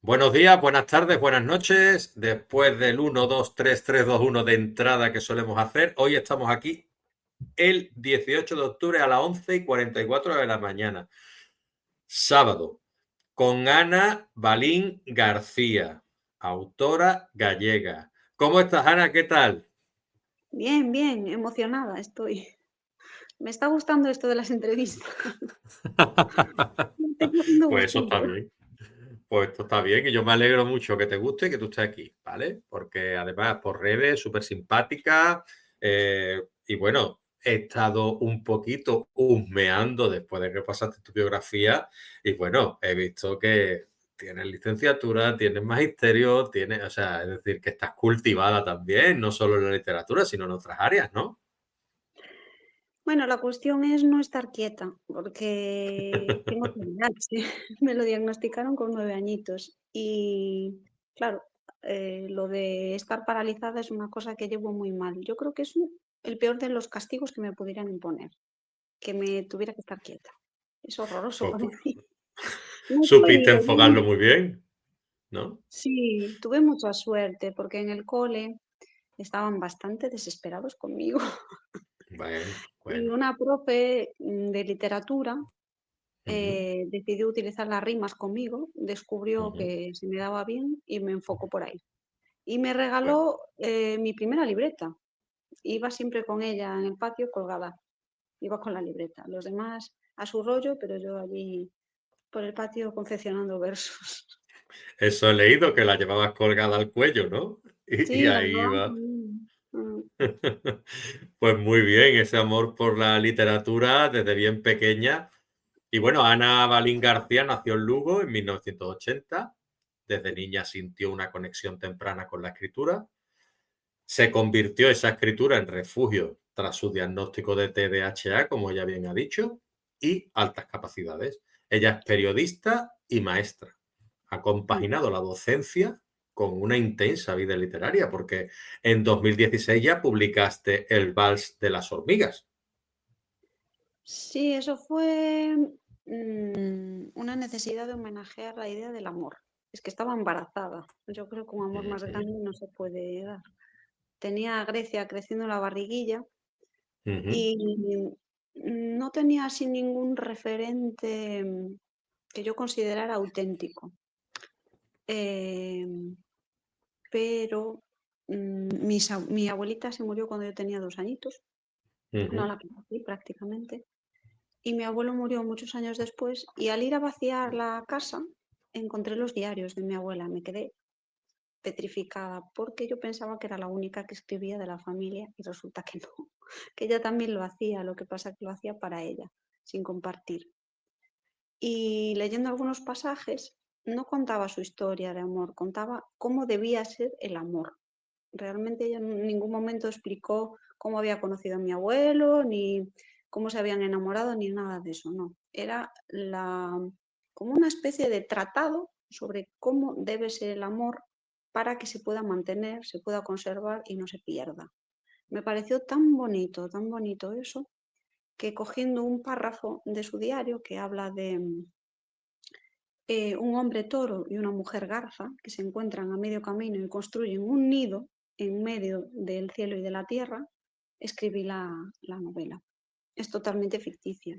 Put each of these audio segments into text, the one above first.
Buenos días, buenas tardes, buenas noches. Después del 1, 2, 3, 3, 2, 1 de entrada que solemos hacer, hoy estamos aquí el 18 de octubre a las 11:44 de la mañana, sábado, con Ana Balín García, autora gallega. ¿Cómo estás, Ana? ¿Qué tal? Bien, bien, emocionada estoy. Me está gustando esto de las entrevistas. Me estoy cogiendo Pues eso está gustillo. bien. Pues esto está bien y yo me alegro mucho que te guste y que tú estés aquí, ¿vale? Porque además por redes, súper simpática y bueno, he estado un poquito husmeando después de que pasaste tu biografía y bueno, he visto que tienes licenciatura, tienes magisterio, tienes, o sea, es decir, que estás cultivada también, no solo en la literatura, sino en otras áreas, ¿no? Bueno, la cuestión es no estar quieta, porque tengo TDAH. Me lo diagnosticaron con 9 añitos. Y claro, lo de estar paralizada es una cosa que llevo muy mal. Yo creo que es el peor de los castigos que me pudieran imponer, que me tuviera que estar quieta. Es horroroso Pues para bueno, mí. No supiste estoy enfocarlo muy bien, ¿no? Sí, tuve mucha suerte porque en el cole estaban bastante desesperados conmigo. Bueno, Y bueno. una profe de literatura Ujú, decidió utilizar las rimas conmigo, descubrió ujú. que se me daba bien y me enfocó por ahí. Y me Bueno. regaló mi primera libreta. Iba siempre con ella en el patio colgada. Iba con la libreta. Los demás a su rollo, pero yo allí por el patio confeccionando versos. Eso he leído, que la llevabas colgada al cuello, ¿no? Y Sí, la ahí llevaba iba. conmigo. Mm. Pues muy bien, ese amor por la literatura desde bien pequeña. Y bueno, Ana Balín García nació en Lugo en 1980. Desde niña sintió una conexión temprana con la escritura. Se convirtió esa escritura en refugio tras su diagnóstico de TDAH, como ella bien ha dicho, y altas capacidades. Ella es periodista y maestra. Ha Mm. compaginado la docencia con una intensa vida literaria, porque en 2016 ya publicaste El Vals de las Hormigas. Sí, eso fue una necesidad de homenajear la idea del amor. Es que estaba embarazada. Yo creo que un amor más Ujú, grande no se puede dar. Tenía a Grecia creciendo en la barriguilla ujú, y no tenía así ningún referente que yo considerara auténtico. Em, pero mi abuelita se murió cuando yo tenía 2 añitos. No ujú. la conocí prácticamente. Y mi abuelo murió muchos años después y al ir a vaciar la casa encontré los diarios de mi abuela. Me quedé petrificada porque yo pensaba que era la única que escribía de la familia y resulta que no, que ella también lo hacía, lo que pasa que lo hacía para ella, sin compartir. Y leyendo algunos pasajes, no contaba su historia de amor, contaba cómo debía ser el amor. Realmente ella en ningún momento explicó cómo había conocido a mi abuelo, ni cómo se habían enamorado, ni nada de eso, no. Era como una especie de tratado sobre cómo debe ser el amor para que se pueda mantener, se pueda conservar y no se pierda. Me pareció tan bonito eso, que cogiendo un párrafo de su diario que habla de un hombre toro y una mujer garza que se encuentran a medio camino y construyen un nido en medio del cielo y de la tierra, escribí la novela. Es totalmente ficticia.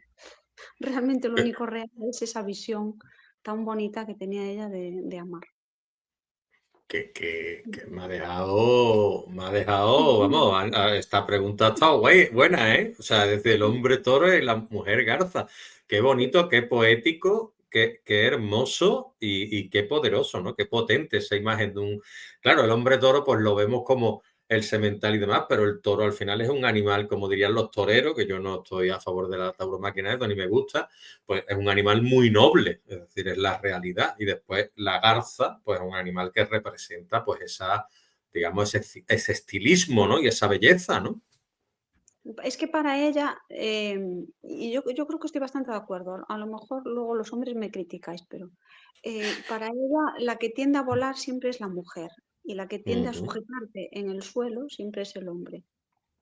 Realmente lo único real es esa visión tan bonita que tenía ella de amar. Que me ha dejado, vamos, esta pregunta está buena, ¿eh? O sea, desde el hombre toro y la mujer garza. Qué bonito, qué poético, qué hermoso y qué poderoso, ¿no? Qué potente esa imagen de un... Claro, el hombre toro pues lo vemos como el semental y demás, pero el toro al final es un animal, como dirían los toreros, que yo no estoy a favor de la tauromaquia, eso ni me gusta, pues es un animal muy noble, es decir, es la realidad. Y después la garza, pues es un animal que representa pues esa, digamos, ese estilismo, ¿no? Y esa belleza, ¿no? Es que para ella, y yo creo que estoy bastante de acuerdo, a lo mejor luego los hombres me criticáis, pero para ella la que tiende a volar siempre es la mujer y la que tiende a Ujú. sujetarte en el suelo siempre es el hombre.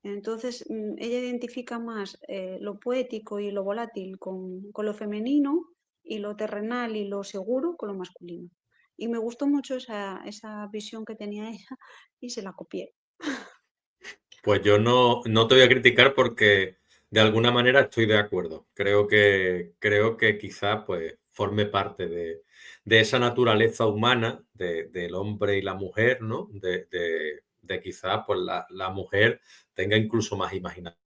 Entonces, ella identifica más lo poético y lo volátil con lo femenino y lo terrenal y lo seguro con lo masculino. Y me gustó mucho esa visión que tenía ella y se la copié. Pues yo no te voy a criticar porque de alguna manera estoy de acuerdo. Creo que quizás pues forme parte de esa naturaleza humana del hombre y la mujer, ¿no? De quizás pues la mujer tenga incluso más imaginación,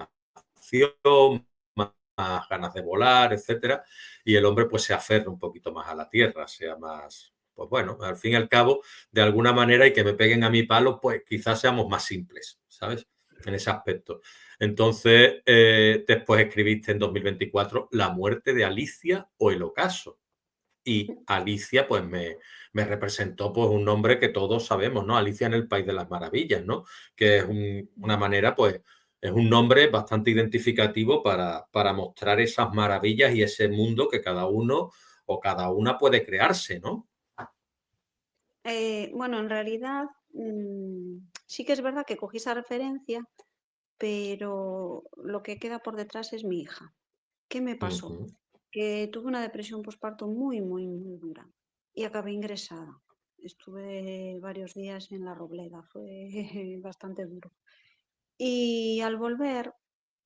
más ganas de volar, etcétera, y el hombre pues se aferra un poquito más a la tierra, sea más, pues bueno, al fin y al cabo, de alguna manera, y que me peguen a mi palo, pues quizás seamos más simples, ¿sabes? En ese aspecto. Entonces, después escribiste en 2024 La muerte de Alicia o el ocaso. Y Alicia, pues me representó pues un nombre que todos sabemos, ¿no? Alicia en el País de las Maravillas, ¿no? Que es una manera, pues, es un nombre bastante identificativo para mostrar esas maravillas y ese mundo que cada uno o cada una puede crearse, ¿no? Bueno, en realidad sí que es verdad que cogí esa referencia, pero lo que queda por detrás es mi hija. ¿Qué me pasó? Ujú. Que tuve una depresión postparto muy, muy, muy dura y acabé ingresada. Estuve varios días en la Robleda, fue bastante duro. Y al volver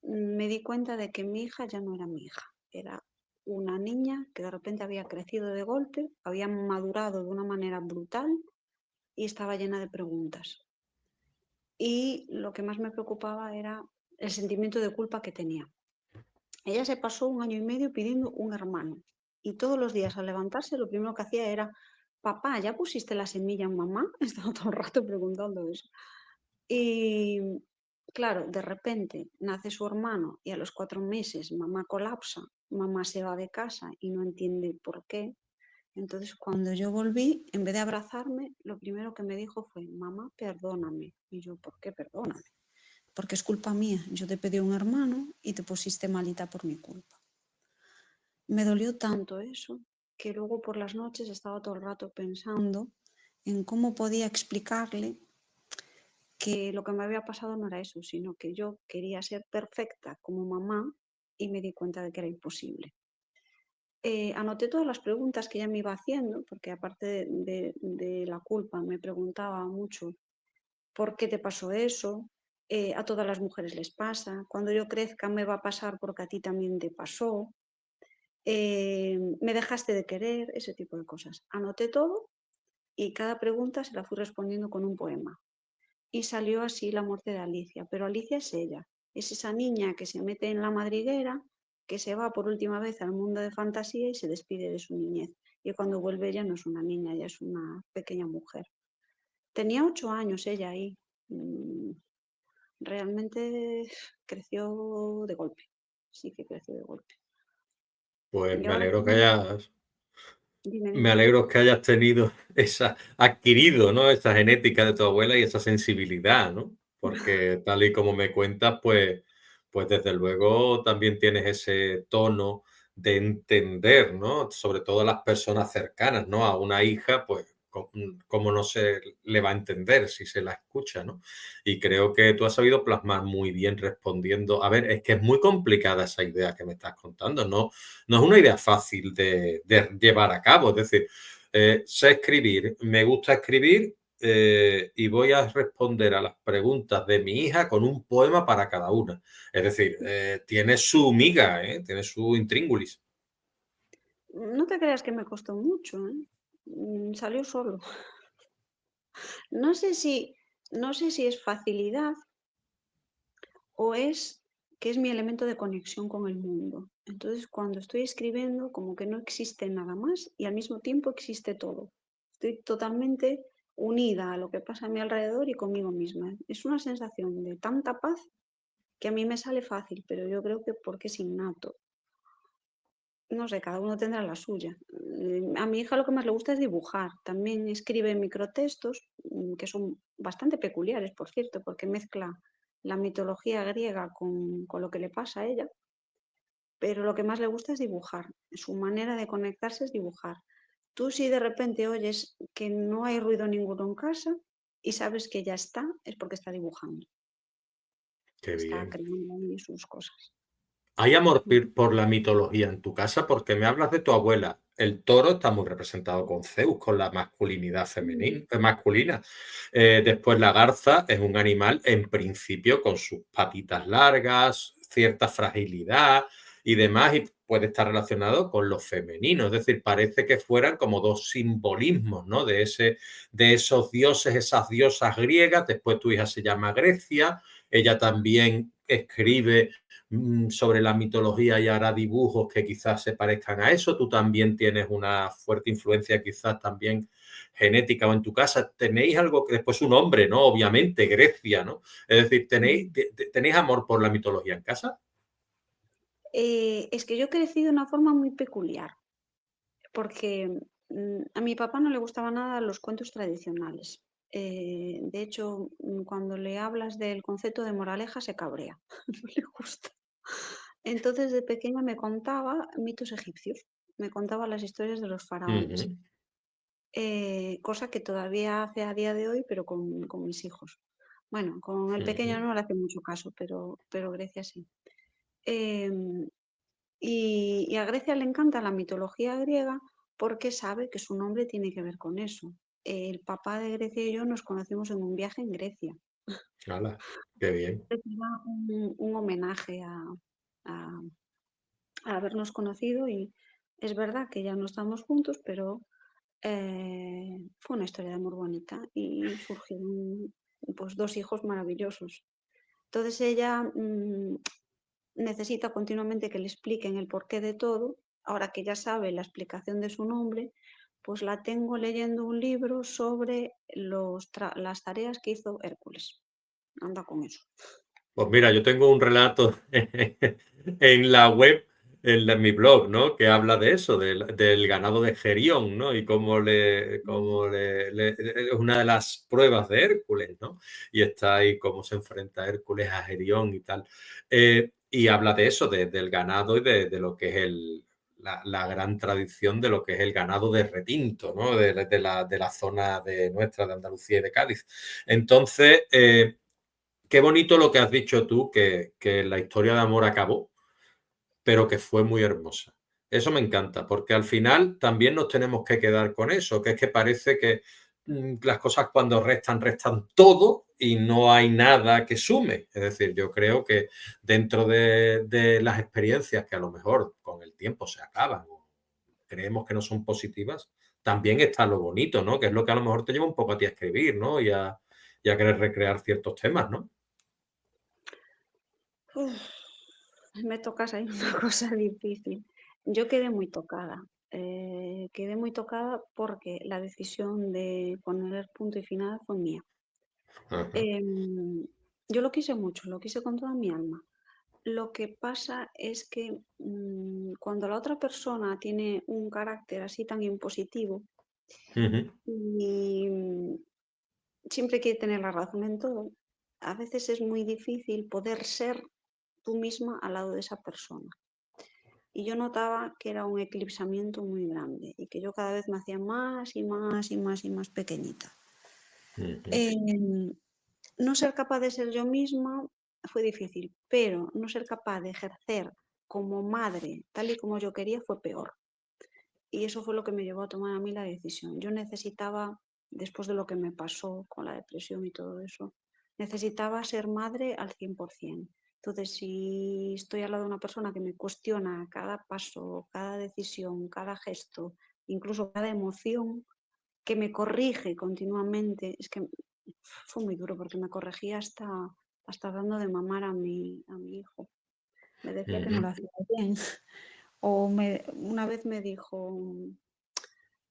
me di cuenta de que mi hija ya no era mi hija, era una niña que de repente había crecido de golpe, había madurado de una manera brutal y estaba llena de preguntas. Y lo que más me preocupaba era el sentimiento de culpa que tenía. Ella se pasó 1 año y medio pidiendo un hermano y todos los días al levantarse lo primero que hacía era, papá, ¿ya pusiste la semilla en mamá? Estaba todo el rato preguntando eso. Y claro, de repente nace su hermano y a los 4 meses mamá colapsa, mamá se va de casa y no entiende por qué. Entonces, cuando yo volví, en vez de abrazarme, lo primero que me dijo fue, mamá, perdóname. Y yo, ¿por qué perdóname? Porque es culpa mía. Yo te pedí un hermano y te pusiste malita por mi culpa. Me dolió tanto eso que luego por las noches estaba todo el rato pensando en cómo podía explicarle que lo que me había pasado no era eso, sino que yo quería ser perfecta como mamá y me di cuenta de que era imposible. Anoté todas las preguntas que ella me iba haciendo, porque aparte de la culpa me preguntaba mucho por qué te pasó eso, a todas las mujeres les pasa, cuando yo crezca me va a pasar porque a ti también te pasó, me dejaste de querer, ese tipo de cosas. Anoté todo y cada pregunta se la fui respondiendo con un poema. Y salió así La muerte de Alicia, pero Alicia es ella, es esa niña que se mete en la madriguera, que se va por última vez al mundo de fantasía y se despide de su niñez. Y cuando vuelve ella no es una niña, ella es una pequeña mujer. Tenía 8 años ella ahí. Realmente creció de golpe. Sí que creció de golpe. Pues Y ahora tenemos... Dime, me dime. alegro que hayas tenido adquirido, ¿no? Esa genética de tu abuela y esa sensibilidad, ¿no? Porque tal y como me cuentas, pues desde luego también tienes ese tono de entender, ¿no? Sobre todo a las personas cercanas, ¿no? A una hija, pues, cómo no se le va a entender si se la escucha, ¿no? Y creo que tú has sabido plasmar muy bien respondiendo. A ver, es que es muy complicada esa idea que me estás contando, ¿no? No es una idea fácil de llevar a cabo. Es decir, sé escribir, me gusta escribir y voy a responder a las preguntas de mi hija con un poema para cada una. Es decir, tiene su miga, tiene su intríngulis. No te creas que me costó mucho, ¿eh? Salió solo. No sé si, no sé si es facilidad o es que es mi elemento de conexión con el mundo. Entonces, cuando estoy escribiendo, como que no existe nada más y al mismo tiempo existe todo. Estoy totalmente unida a lo que pasa a mi alrededor y conmigo misma. Es una sensación de tanta paz que a mí me sale fácil, pero yo creo que porque es innato. No sé, cada uno tendrá la suya. A mi hija lo que más le gusta es dibujar. También escribe microtextos que son bastante peculiares, por cierto, porque mezcla la mitología griega con lo que le pasa a ella. Pero lo que más le gusta es dibujar. Su manera de conectarse es dibujar. Tú si de repente oyes que no hay ruido ninguno en casa y sabes que ya está, es porque está dibujando. Qué Está bien. creando ahí sus cosas. ¿Hay amor por la mitología en tu casa? Porque me hablas de tu abuela. el toro está muy representado con Zeus, con la masculinidad masculina. Después la garza es un animal, en principio, con sus patitas largas, cierta fragilidad y demás, y puede estar relacionado con lo femenino. Es decir, parece que fueran como dos simbolismos, ¿no? De esos dioses, esas diosas griegas. Después tu hija se llama Grecia, ella también escribe sobre la mitología y hará dibujos que quizás se parezcan a eso. Tú también tienes una fuerte influencia quizás también genética o en tu casa. ¿Tenéis algo que después un hombre, ¿no? Obviamente, Grecia, ¿no? Es decir, ¿tenéis amor por la mitología en casa? Es que yo crecí de una forma muy peculiar, porque a mi papá no le gustaban nada los cuentos tradicionales. De hecho, cuando le hablas del concepto de moraleja se cabrea, no le gusta. Entonces, de pequeña me contaba mitos egipcios, me contaba las historias de los faraones, Ujú, cosa que todavía hace a día de hoy, pero con mis hijos. Bueno, con el pequeño ujú. no le hace mucho caso, pero Grecia sí. Em, y a Grecia le encanta la mitología griega porque sabe que su nombre tiene que ver con eso. El papá de Grecia y yo nos conocimos en un viaje en Grecia. Hala, qué bien. Era un homenaje a- a habernos conocido y es verdad que ya no estamos juntos, pero fue una historia de amor bonita y surgieron pues, dos hijos maravillosos. Entonces ella necesita continuamente que le expliquen el porqué de todo. Ahora que ya sabe la explicación de su nombre, pues la tengo leyendo un libro sobre las tareas que hizo Hércules. Anda con eso. Pues mira, yo tengo un relato en la web, mi blog, ¿no? Que habla de eso, del ganado de Gerión, ¿no? Y es una de las pruebas de Hércules, ¿no? Y está ahí cómo se enfrenta Hércules a Gerión y tal. Y habla de eso, del ganado y de lo que es la gran tradición de lo que es el ganado de retinto, ¿no? De la zona de nuestra, de Andalucía y de Cádiz. Entonces, qué bonito lo que has dicho tú, que la historia de amor acabó, pero que fue muy hermosa. Eso me encanta, porque al final también nos tenemos que quedar con eso, que es que parece que las cosas cuando restan, restan todo y no hay nada que sume. Es decir, yo creo que dentro de las experiencias que a lo mejor con el tiempo se acaban o creemos que no son positivas, también está lo bonito, ¿no? Que es lo que a lo mejor te lleva un poco a ti a escribir, ¿no? Y a querer recrear ciertos temas, ¿no? Uf, me tocas ahí una cosa difícil. Yo quedé muy tocada porque la decisión de poner punto y final fue mía. Ajá. Em, yo lo quise mucho, lo quise con toda mi alma. Lo que pasa es que cuando la otra persona tiene un carácter así tan impositivo Ujú. y siempre quiere tener la razón en todo, a veces es muy difícil poder ser tú misma al lado de esa persona. Y yo notaba que era un eclipsamiento muy grande y que yo cada vez me hacía más y más y más y más pequeñita. Ujú, No ser capaz de ser yo misma fue difícil, pero no ser capaz de ejercer como madre tal y como yo quería fue peor. Y eso fue lo que me llevó a tomar a mí la decisión. Yo necesitaba, después de lo que me pasó con la depresión y todo eso, necesitaba ser madre al 100%. Entonces, si estoy al lado de una persona que me cuestiona cada paso, cada decisión, cada gesto, incluso cada emoción, que me corrige continuamente, es que fue muy duro porque me corregía hasta dando de mamar a mi hijo. Me decía que no ujú. lo hacía bien. Una vez me dijo,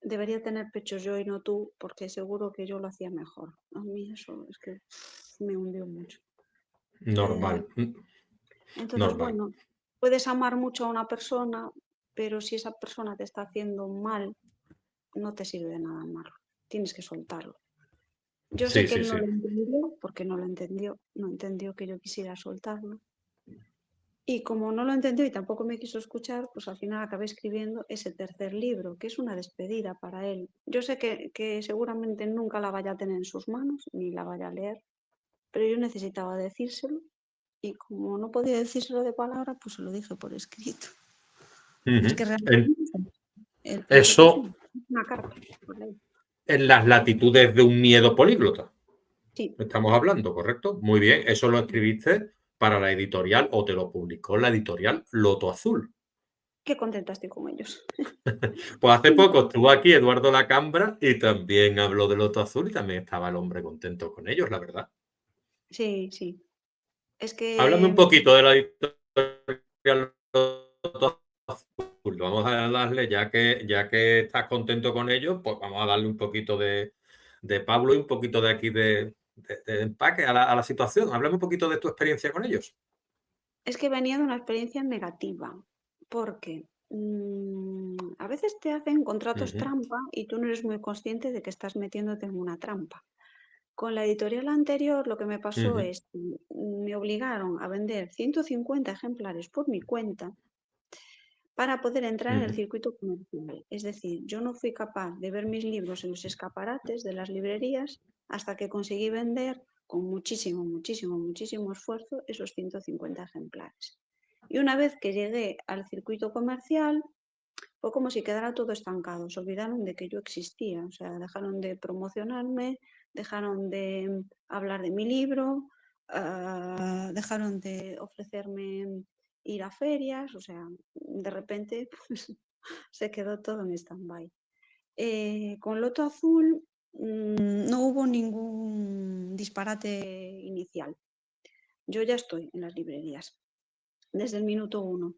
debería tener pechos yo y no tú, porque seguro que yo lo hacía mejor. A mí eso es que me hundió mucho. Eh, Normal, entonces, normal. bueno, puedes amar mucho a una persona, pero si esa persona te está haciendo mal, no te sirve de nada amarlo. Tienes que soltarlo. Yo sé Sí, que sí, él no sí. lo entendió, porque no entendió que yo quisiera soltarlo. Y como no lo entendió y tampoco me quiso escuchar, pues al final acabé escribiendo ese tercer libro, que es una despedida para él. Yo sé que seguramente nunca la vaya a tener en sus manos, ni la vaya a leer, pero yo necesitaba decírselo y como no podía decírselo de palabra, pues se lo dije por escrito. Es Ujú. que realmente... El plazo es Eso una carta, por ley. en las latitudes de un miedo políglota. Sí. Estamos hablando, ¿correcto? Muy bien, eso lo escribiste para la editorial o te lo publicó la editorial Loto Azul. Qué contenta estoy con ellos. Pues hace poco estuvo aquí Eduardo Lacambra y también habló de Loto Azul y también estaba el hombre contento con ellos, la verdad. Sí, sí. Es Háblame un que poquito de la editorial Loto Azul. Vamos a darle, ya que estás contento con ellos, pues vamos a darle un poquito de Pablo y un poquito de aquí de empaque a la situación. Háblame un poquito de tu experiencia con ellos. Es que venía de una experiencia negativa, porque a veces te hacen contratos Ujú, trampa y tú no eres muy consciente de que estás metiéndote en una trampa. Con la editorial anterior lo que me pasó ujú, es que me obligaron a vender 150 ejemplares por mi cuenta para poder entrar en el ujú, circuito comercial. Es decir, yo no fui capaz de ver mis libros en los escaparates de las librerías hasta que conseguí vender con muchísimo, muchísimo, muchísimo esfuerzo esos 150 ejemplares. Y una vez que llegué al circuito comercial, fue como si quedara todo estancado. Se olvidaron de que yo existía, o sea, dejaron de promocionarme, dejaron de hablar de mi libro, dejaron de ofrecerme ir a ferias, o sea, de repente pues, se quedó todo en stand-by. Con Loto Azul no hubo ningún disparate inicial. Yo ya estoy en las librerías desde el minuto uno.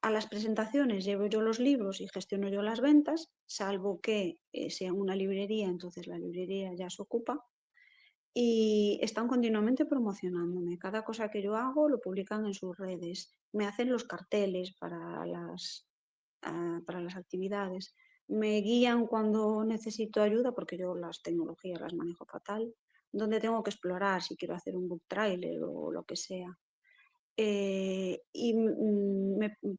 A las presentaciones llevo yo los libros y gestiono yo las ventas, salvo que sea una librería, entonces la librería ya se ocupa y están continuamente promocionándome. Cada cosa que yo hago lo publican en sus redes, me hacen los carteles para las actividades, me guían cuando necesito ayuda porque yo las tecnologías las manejo fatal, donde tengo que explorar si quiero hacer un book trailer o lo que sea.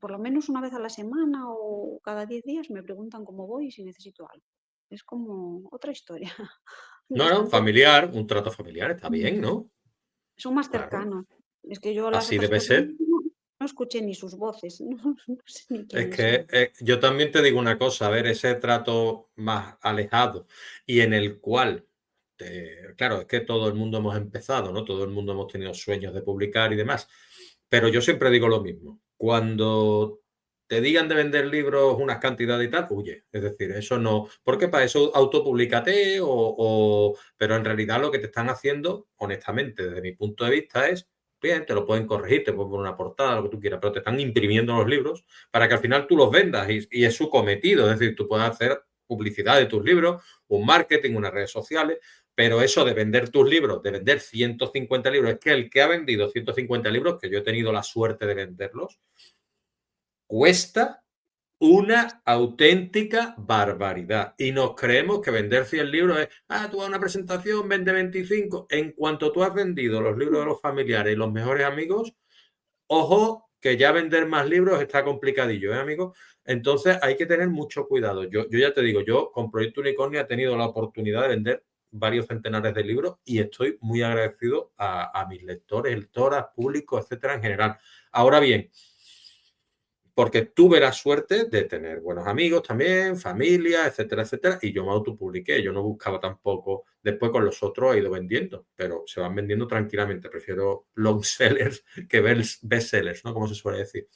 Por lo menos una vez a la semana o cada 10 días me preguntan cómo voy y si necesito algo. Es como otra historia, no, no, bastante. familiar, un trato familiar, está mm, bien, ¿no? Son más Claro, cercanos. Es que yo las así otras debe personas ser. no escuché ni sus voces, no sé ni Es quiénes que son. yo también te digo una cosa, a ver, ese trato más alejado y en el cual, claro, es que todo el mundo hemos empezado, ¿no? Todo el mundo hemos tenido sueños de publicar y demás, pero yo siempre digo lo mismo, cuando te digan de vender libros unas cantidades y tal, huye, es decir, eso no, porque para eso autopublicate pero en realidad lo que te están haciendo, honestamente, desde mi punto de vista es bien, te lo pueden corregir, te pueden poner una portada, lo que tú quieras, pero te están imprimiendo los libros para que al final tú los vendas y es su cometido. Es decir, tú puedes hacer publicidad de tus libros, un marketing, unas redes sociales, pero eso de vender tus libros, de vender 150 libros, es que el que ha vendido 150 libros, que yo he tenido la suerte de venderlos, cuesta una auténtica barbaridad. Y nos creemos que vender 100 libros es, tú vas a una presentación, vende 25. En cuanto tú has vendido los libros de los familiares y los mejores amigos, ojo, que ya vender más libros está complicadillo, ¿eh, amigo? Entonces hay que tener mucho cuidado. Yo ya te digo, yo con Proyecto Unicornio he tenido la oportunidad de vender varios centenares de libros y estoy muy agradecido a mis lectores, lectoras, público, etcétera, en general. Ahora bien, porque tuve la suerte de tener buenos amigos también, familia, etcétera, etcétera, y yo me autopubliqué, yo no buscaba tampoco, después con los otros he ido vendiendo, pero se van vendiendo tranquilamente, prefiero long sellers que best sellers, ¿no? Como se suele decir.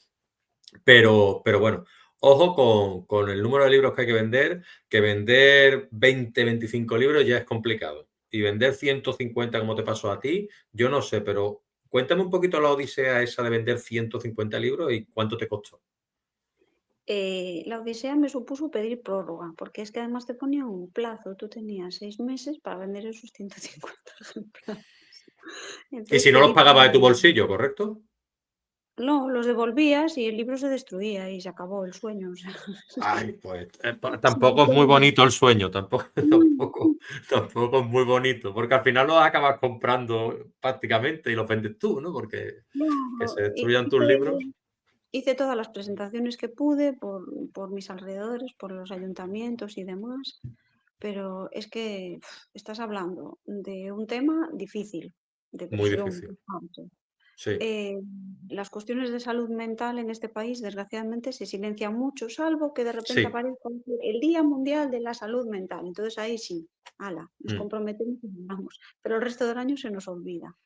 Pero bueno, ojo con el número de libros que vender 20, 25 libros ya es complicado, y vender 150 como te pasó a ti, yo no sé, pero cuéntame un poquito la odisea esa de vender 150 libros y cuánto te costó. La odisea me supuso pedir prórroga, porque es que además te ponían un plazo, tú tenías 6 meses para vender esos 150 ejemplares. Y Entonces si no los pedí pagaba de tu prórroga. bolsillo, ¿correcto? No, los devolvías y el libro se destruía y se acabó el sueño. O sea, Ay, pues sí, tampoco es muy sí. bonito el sueño, tampoco, tampoco es muy bonito, porque al final los acabas comprando prácticamente y los vendes tú, ¿no? Porque que Claro, se destruyan tus libros, hice todas las presentaciones que pude por mis alrededores, por los ayuntamientos y demás, pero es que estás hablando de un tema difícil, de muy presión, difícil. por tanto. sí, eh, las cuestiones de salud mental en este país, desgraciadamente, se silencian mucho, salvo que de repente sí. aparezca el Día Mundial de la Salud Mental. Entonces ahí sí, ala, nos Mm. comprometemos y vamos, pero el resto del año se nos olvida.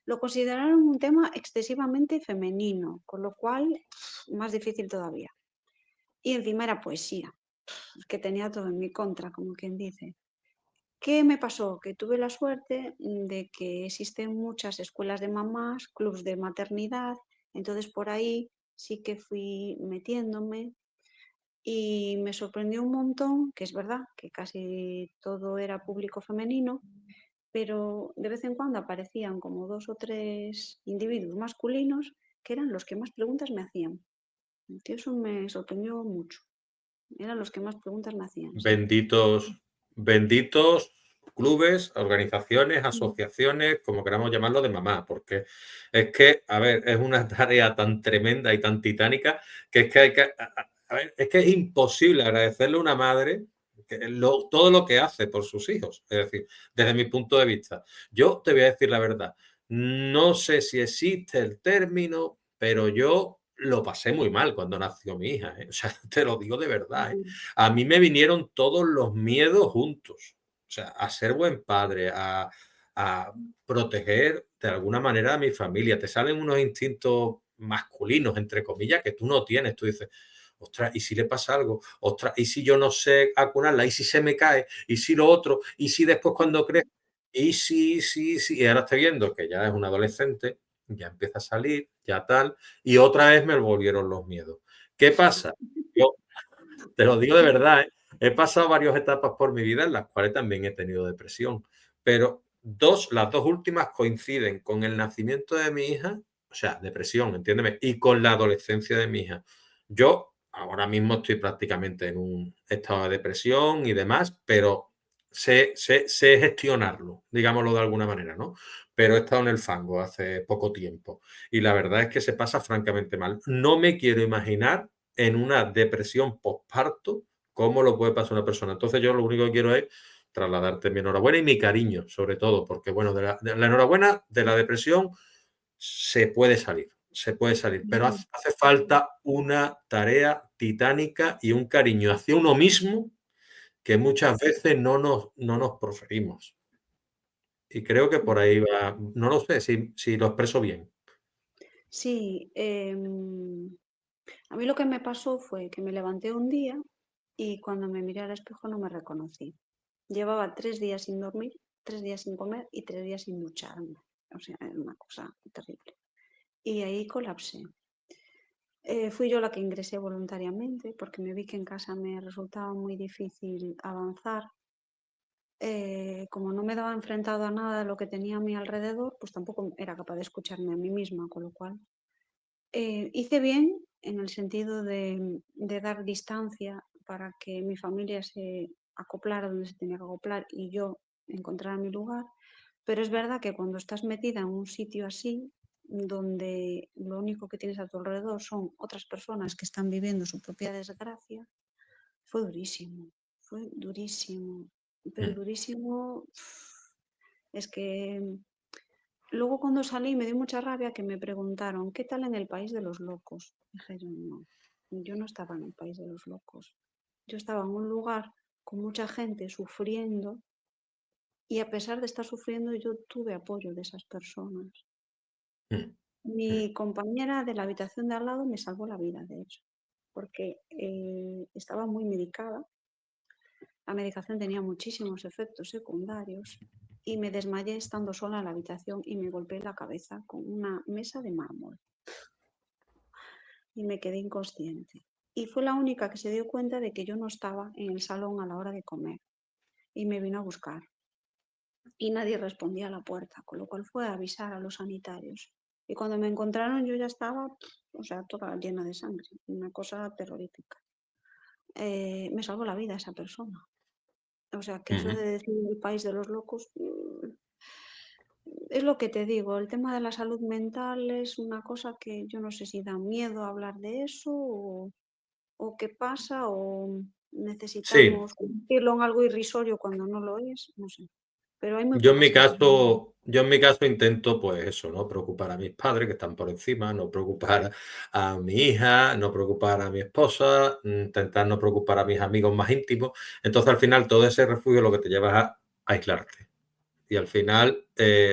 Lo consideraron un tema excesivamente femenino, con lo cual más difícil todavía. Y encima era poesía, que tenía todo en mi contra, como quien dice. ¿Qué me pasó? Que tuve la suerte de que existen muchas escuelas de mamás, clubs de maternidad, entonces por ahí sí que fui metiéndome y me sorprendió un montón, que es verdad que casi todo era público femenino, pero de vez en cuando aparecían como dos o tres individuos masculinos que eran los que más preguntas me hacían. Y eso me sorprendió mucho. Eran los que más preguntas me hacían, sí. Benditos, benditos clubes, organizaciones, Mm, asociaciones, como queramos llamarlo, de mamá, porque es que, a ver, es una tarea tan tremenda y tan titánica que es que hay que, a ver, es que es imposible agradecerle a una madre todo lo que hace por sus hijos. Es decir, desde mi punto de vista, yo te voy a decir la verdad, no sé si existe el término, pero yo lo pasé muy mal cuando nació mi hija, ¿eh? O sea, te lo digo de verdad, ¿eh? mm, A mí me vinieron todos los miedos juntos. O sea, a ser buen padre, a proteger de alguna manera a mi familia. Te salen unos instintos masculinos, entre comillas, que tú no tienes. Tú dices, ostras, ¿y si le pasa algo? Ostras, ¿y si yo no sé acunarla? ¿Y si se me cae? ¿Y si lo otro? ¿Y si después cuando crezca? Y sí. Y ahora estoy viendo que ya es un adolescente, ya empieza a salir, ya tal, y otra vez me volvieron los miedos. ¿Qué pasa? Yo te lo digo de verdad, ¿eh? He pasado varias etapas por mi vida en las cuales también he tenido depresión, pero las dos últimas coinciden con el nacimiento de mi hija, o sea, depresión, entiéndeme, y con la adolescencia de mi hija. Yo ahora mismo estoy prácticamente en un estado de depresión y demás, pero sé gestionarlo, digámoslo de alguna manera, ¿no? Pero he estado en el fango hace poco tiempo y la verdad es que se pasa francamente mal. No me quiero imaginar en una depresión postparto, cómo lo puede pasar una persona. Entonces yo lo único que quiero es trasladarte mi enhorabuena y mi cariño, sobre todo, porque bueno, de la enhorabuena de la depresión se puede salir, pero mm, hace falta una tarea titánica y un cariño hacia uno mismo que muchas veces no nos proferimos. Y creo que por mm. ahí va, no lo sé si lo expreso bien. Sí, a mí lo que me pasó fue que me levanté un día y cuando me miré al espejo no me reconocí. Llevaba 3 días sin dormir, 3 días sin comer y 3 días sin ducharme. O sea, era una cosa terrible. Y ahí colapsé. Fui yo la que ingresé voluntariamente porque me vi que en casa me resultaba muy difícil avanzar. Como no me daba enfrentado a nada de lo que tenía a mi alrededor, pues tampoco era capaz de escucharme a mí misma, con lo cual hice bien en el sentido de dar distancia para que mi familia se acoplara donde se tenía que acoplar y yo encontrara mi lugar, pero es verdad que cuando estás metida en un sitio así, donde lo único que tienes a tu alrededor son otras personas que están viviendo su propia desgracia, fue durísimo, pero Mm, durísimo. Es que luego cuando salí me dio mucha rabia que me preguntaron, ¿qué tal en el país de los locos? Dije yo, no, yo no estaba en el país de los locos. Yo estaba en un lugar con mucha gente sufriendo y a pesar de estar sufriendo yo tuve apoyo de esas personas. mm, mm, Mi compañera de la habitación de al lado me salvó la vida, de hecho, porque estaba muy medicada. La medicación tenía muchísimos efectos secundarios y me desmayé estando sola en la habitación y me golpeé la cabeza con una mesa de mármol y me quedé inconsciente. Y fue la única que se dio cuenta de que yo no estaba en el salón a la hora de comer y me vino a buscar. Y nadie respondía a la puerta, con lo cual fue a avisar a los sanitarios. Y cuando me encontraron yo ya estaba, o sea, toda llena de sangre, una cosa terrorífica. Me salvó la vida esa persona. O sea, que eso mm. de decir el país de los locos, es lo que te digo, el tema de la salud mental es una cosa que yo no sé si da miedo hablar de eso o qué pasa o Sí, necesitamos convertirlo en algo irrisorio cuando no lo es, no sé. pero hay muy Yo en pocas mi que son. caso, yo en mi caso intento, pues eso, ¿no? Preocupar a mis padres que están por encima, no preocupar a mi hija, no preocupar a mi esposa, intentar no preocupar a mis amigos más íntimos. Entonces, al final, todo ese refugio lo que te lleva es a aislarte. Y al final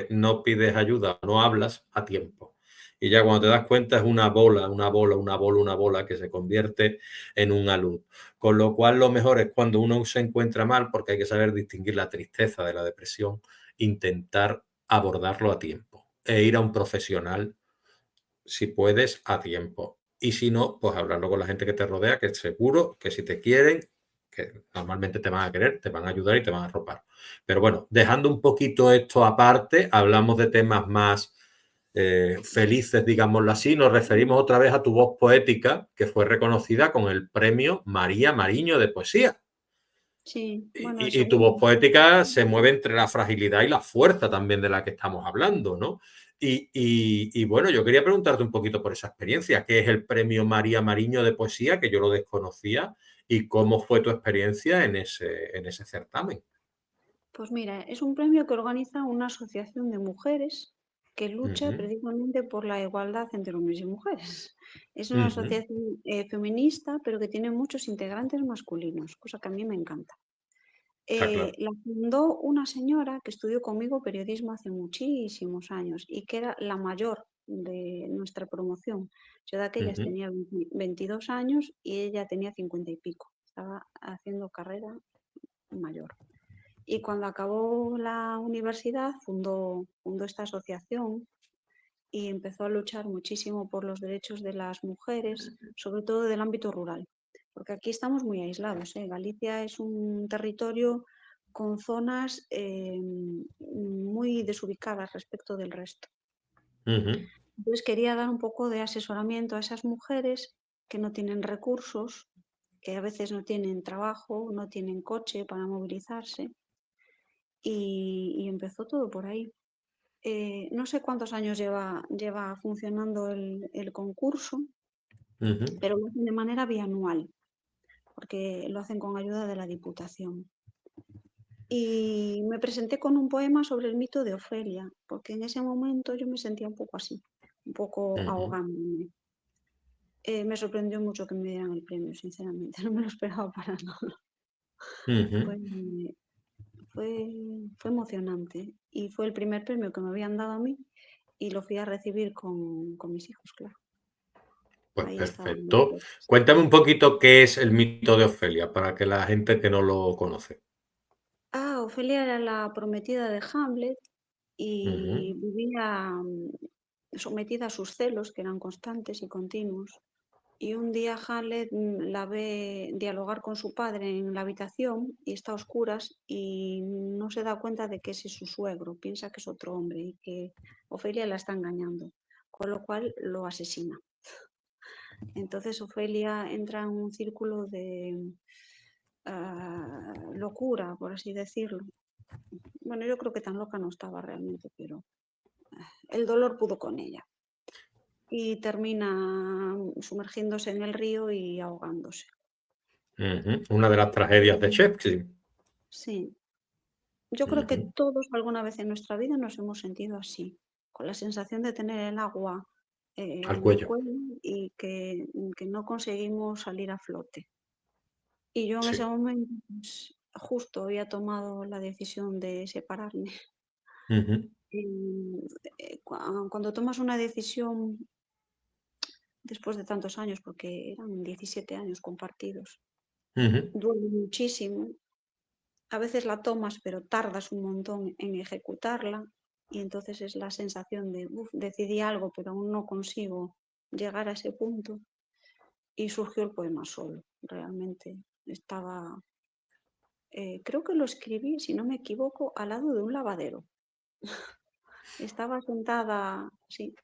no pides ayuda, no hablas a tiempo. Y ya cuando te Mm, das cuenta es una bola, una bola, una bola, una bola que se convierte en un alud. Con lo cual lo mejor es cuando uno se encuentra mal, porque hay que saber distinguir la tristeza de la depresión, intentar abordarlo a tiempo e ir a un profesional si puedes a tiempo. Y si no, pues hablarlo con la gente que te rodea, que es seguro que si te quieren, que normalmente te van a querer, te van a ayudar y te van a arropar. Pero bueno, dejando un poquito esto aparte, hablamos de temas más felices, digámoslo así. Nos referimos otra vez a tu voz poética, que fue reconocida con el premio María Mariño de Poesía. sí, bueno, el Y tu voz segundo. poética se mueve entre la fragilidad y la fuerza también de la que estamos hablando, ¿no? Y bueno, yo quería preguntarte un poquito por esa experiencia. ¿Qué es el premio María Mariño de Poesía? Que yo lo desconocía. ¿Y cómo fue tu experiencia en ese certamen? Pues mira, es un premio que organiza una asociación de mujeres que lucha Ujú, precisamente por la igualdad entre hombres y mujeres. Es una ujú, asociación feminista, pero que tiene muchos integrantes masculinos, cosa que a mí me encanta. está claro. La fundó una señora que estudió conmigo periodismo hace muchísimos años y que era la mayor de nuestra promoción. Yo de aquellas Ujú, tenía 22 años y ella tenía 50 y pico. Estaba haciendo carrera mayor. Y cuando acabó la universidad fundó esta asociación y empezó a luchar muchísimo por los derechos de las mujeres, sobre todo del ámbito rural, porque aquí estamos muy aislados, ¿eh? Galicia es un territorio con zonas muy desubicadas respecto del resto. ujú, Entonces quería dar un poco de asesoramiento a esas mujeres que no tienen recursos, que a veces no tienen trabajo, no tienen coche para movilizarse y empezó todo por ahí. No sé cuántos años lleva funcionando el concurso, ujú, pero lo hacen de manera bianual, porque lo hacen con ayuda de la Diputación. Y me presenté con un poema sobre el mito de Ofelia, porque en ese momento yo me sentía un poco así, un poco ujú, ahogándome. Me sorprendió mucho que me dieran el premio, sinceramente, no me lo esperaba para nada. ujú. Fue, fue, fue emocionante y fue el primer premio que me habían dado a mí y lo fui a recibir con mis hijos, claro. Pues Ahí estaban muy perfecto. fuertes. Cuéntame un poquito qué es el mito de Ofelia, para que la gente que no lo conoce. Ah, Ofelia era la prometida de Hamlet Ujú, y vivía sometida a sus celos, que eran constantes y continuos. Y un día Hamlet la ve dialogar con su padre en la habitación y está a oscuras y no se da cuenta de que ese es su suegro, piensa que es otro hombre y que Ofelia la está engañando, con lo cual lo asesina. Entonces Ofelia entra en un círculo de locura, por así decirlo. Bueno, yo creo que tan loca no estaba realmente, pero el dolor pudo con ella. Y termina sumergiéndose en el río y ahogándose. ujú. Una de las tragedias de Mm, Shakespeare. sí, yo creo que Ujú, todos alguna vez en nuestra vida nos hemos sentido así, con la sensación de tener el agua al en el cuello. cuello y que no conseguimos salir a flote. Y yo en ese Sí. momento, pues, justo había tomado la decisión de separarme. Ujú, Cuando tomas una decisión después de tantos años, porque eran 17 años compartidos, ujú, duele muchísimo. A veces la tomas, pero tardas un montón en ejecutarla y entonces es la sensación de, uff, decidí algo, pero aún no consigo llegar a ese punto. Y surgió el poema solo, realmente. Estaba, creo que lo escribí, si no me equivoco, al lado de un lavadero. Estaba sentada, sí,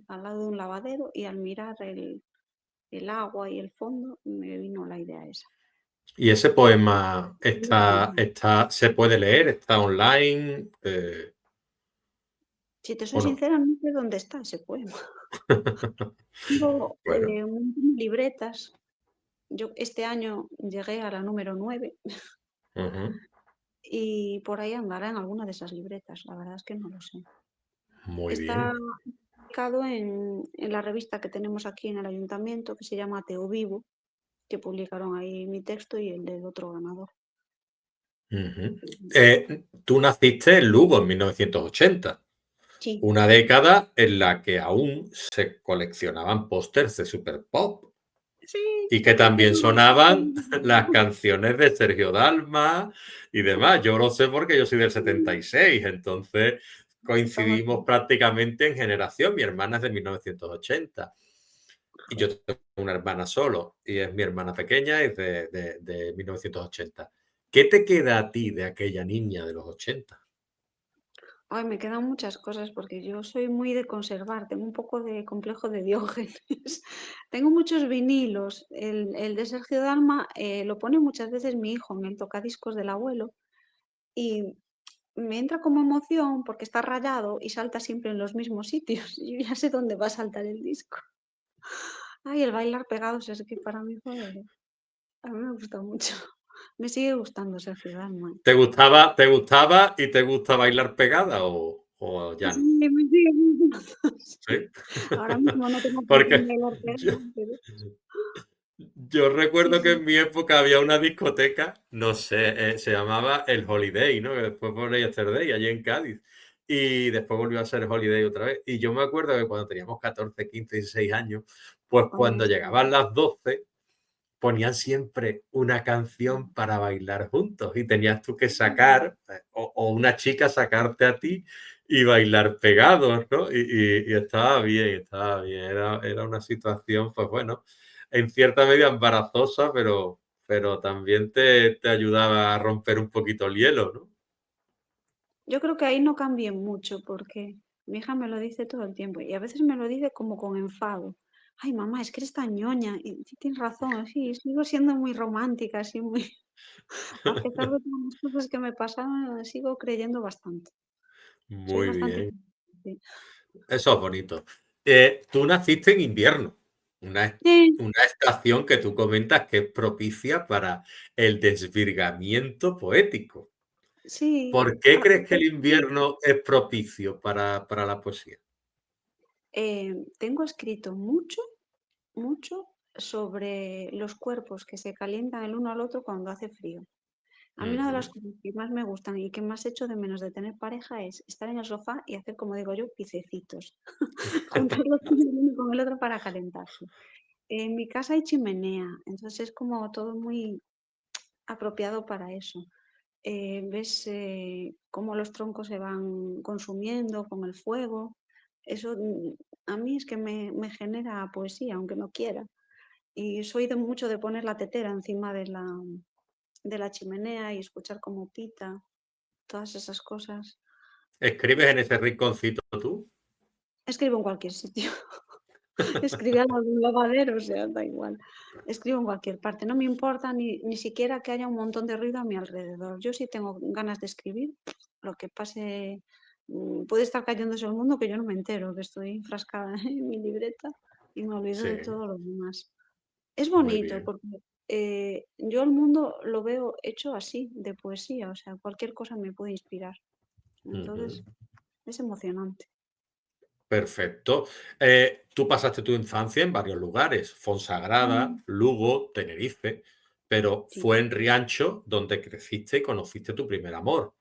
al lado de un lavadero y al mirar el agua y el fondo me vino la idea esa. y ese Y poema se puede leer, está online, si te soy ¿o no? sincera, no sé dónde está ese poema. Tengo Bueno, un montón de libretas. Yo este año llegué a la número 9 y por ahí andará en alguna de esas libretas, la verdad es que no lo sé. Muy Está bien. publicado en la revista que tenemos aquí en el ayuntamiento, que se llama Teo Vivo, que publicaron ahí mi texto y el del otro ganador. Ujú. Tú naciste en Lugo en 1980, Sí, una década en la que aún se coleccionaban pósters de Super Pop sí, y que es también verdad. sonaban las canciones de Sergio Dalma y demás. Yo lo sé porque yo soy del 76, entonces Estamos coincidimos prácticamente en generación. Mi hermana es de 1980 y yo tengo una hermana solo y es mi hermana pequeña, es de 1980. ¿Qué te queda a ti de aquella niña de los 80? Ay, me quedan muchas cosas porque yo soy muy de conservar, tengo un poco de complejo de Diógenes. Tengo muchos vinilos. El de Sergio Dalma lo pone muchas veces mi hijo en el tocadiscos del abuelo y me entra como emoción porque está rayado y salta siempre en los mismos sitios. Y yo ya sé dónde va a saltar el disco. Ay, el bailar pegados es que para mí fue. A mí me gusta mucho. Me sigue gustando Sergio Dalma. Te gustaba y te gusta bailar pegada o ya Sí, no? me sigue gustando. ¿Sí? Ahora mismo no tengo con quién Porque bailar yo, pegado, pero yo sí, recuerdo que sí. en mi época había una discoteca, no sé, se llamaba el Holiday, ¿no? Que después fue Yesterday, allí en Cádiz. Y después volvió a ser Holiday otra vez. Y yo me acuerdo que cuando teníamos 14, 15, 16 años, pues Ay, cuando es llegaban las 12 ponían siempre una canción para bailar juntos y tenías tú que sacar, o una chica sacarte a ti y bailar pegados, ¿no? Y estaba bien. Era una situación, pues bueno, en cierta medida embarazosa, pero también te ayudaba a romper un poquito el hielo, ¿no? yo creo que ahí no cambié mucho porque mi hija me lo dice todo el tiempo y a veces me lo dice como con enfado. Ay, mamá, es que eres tan ñoña. Y sí, tienes razón, sí, sigo siendo muy romántica, así muy, a pesar de todas las cosas que me pasan, sigo creyendo bastante. Soy Muy bastante. bien. Sí. Eso es bonito. Tú naciste en invierno, una, Sí, una estación que tú comentas que es propicia para el desvirgamiento poético. sí, ¿Por qué a crees que el veces invierno es propicio para la poesía? tengo escrito mucho, mucho sobre los cuerpos que se calientan el uno al otro cuando hace frío. A mí una de las Ujú. cosas que más me gustan y que más echo de menos de tener pareja es estar en el sofá y hacer, como digo yo, pisecitos. Juntar los pies el uno con el otro para calentarse. En mi casa hay chimenea, entonces es como todo muy apropiado para eso. Ves cómo los troncos se van consumiendo con el fuego. Eso a mí es que me genera poesía, aunque no quiera. Y soy de mucho de poner la tetera encima de la chimenea y escuchar cómo pita, todas esas cosas. ¿Escribes en ese rinconcito tú? Escribo en cualquier sitio. Escribí al lado de un lavadero, o sea, da igual. Escribo en cualquier parte. No me importa ni siquiera que haya un montón de ruido a mi alrededor. Yo sí tengo ganas de escribir, lo que pase, puede estar cayéndose el mundo que yo no me entero, que estoy enfrascada en mi libreta y me olvido Sí, de todo lo demás. Es muy bonito bien. porque yo el mundo lo veo hecho así, de poesía, o sea, cualquier cosa me puede inspirar. Ujú. Entonces, es emocionante. Perfecto. Tú pasaste tu infancia en varios lugares, Fonsagrada, Mm, Lugo, Tenerife, pero sí, fue en Riancho donde creciste y conociste tu primer amor.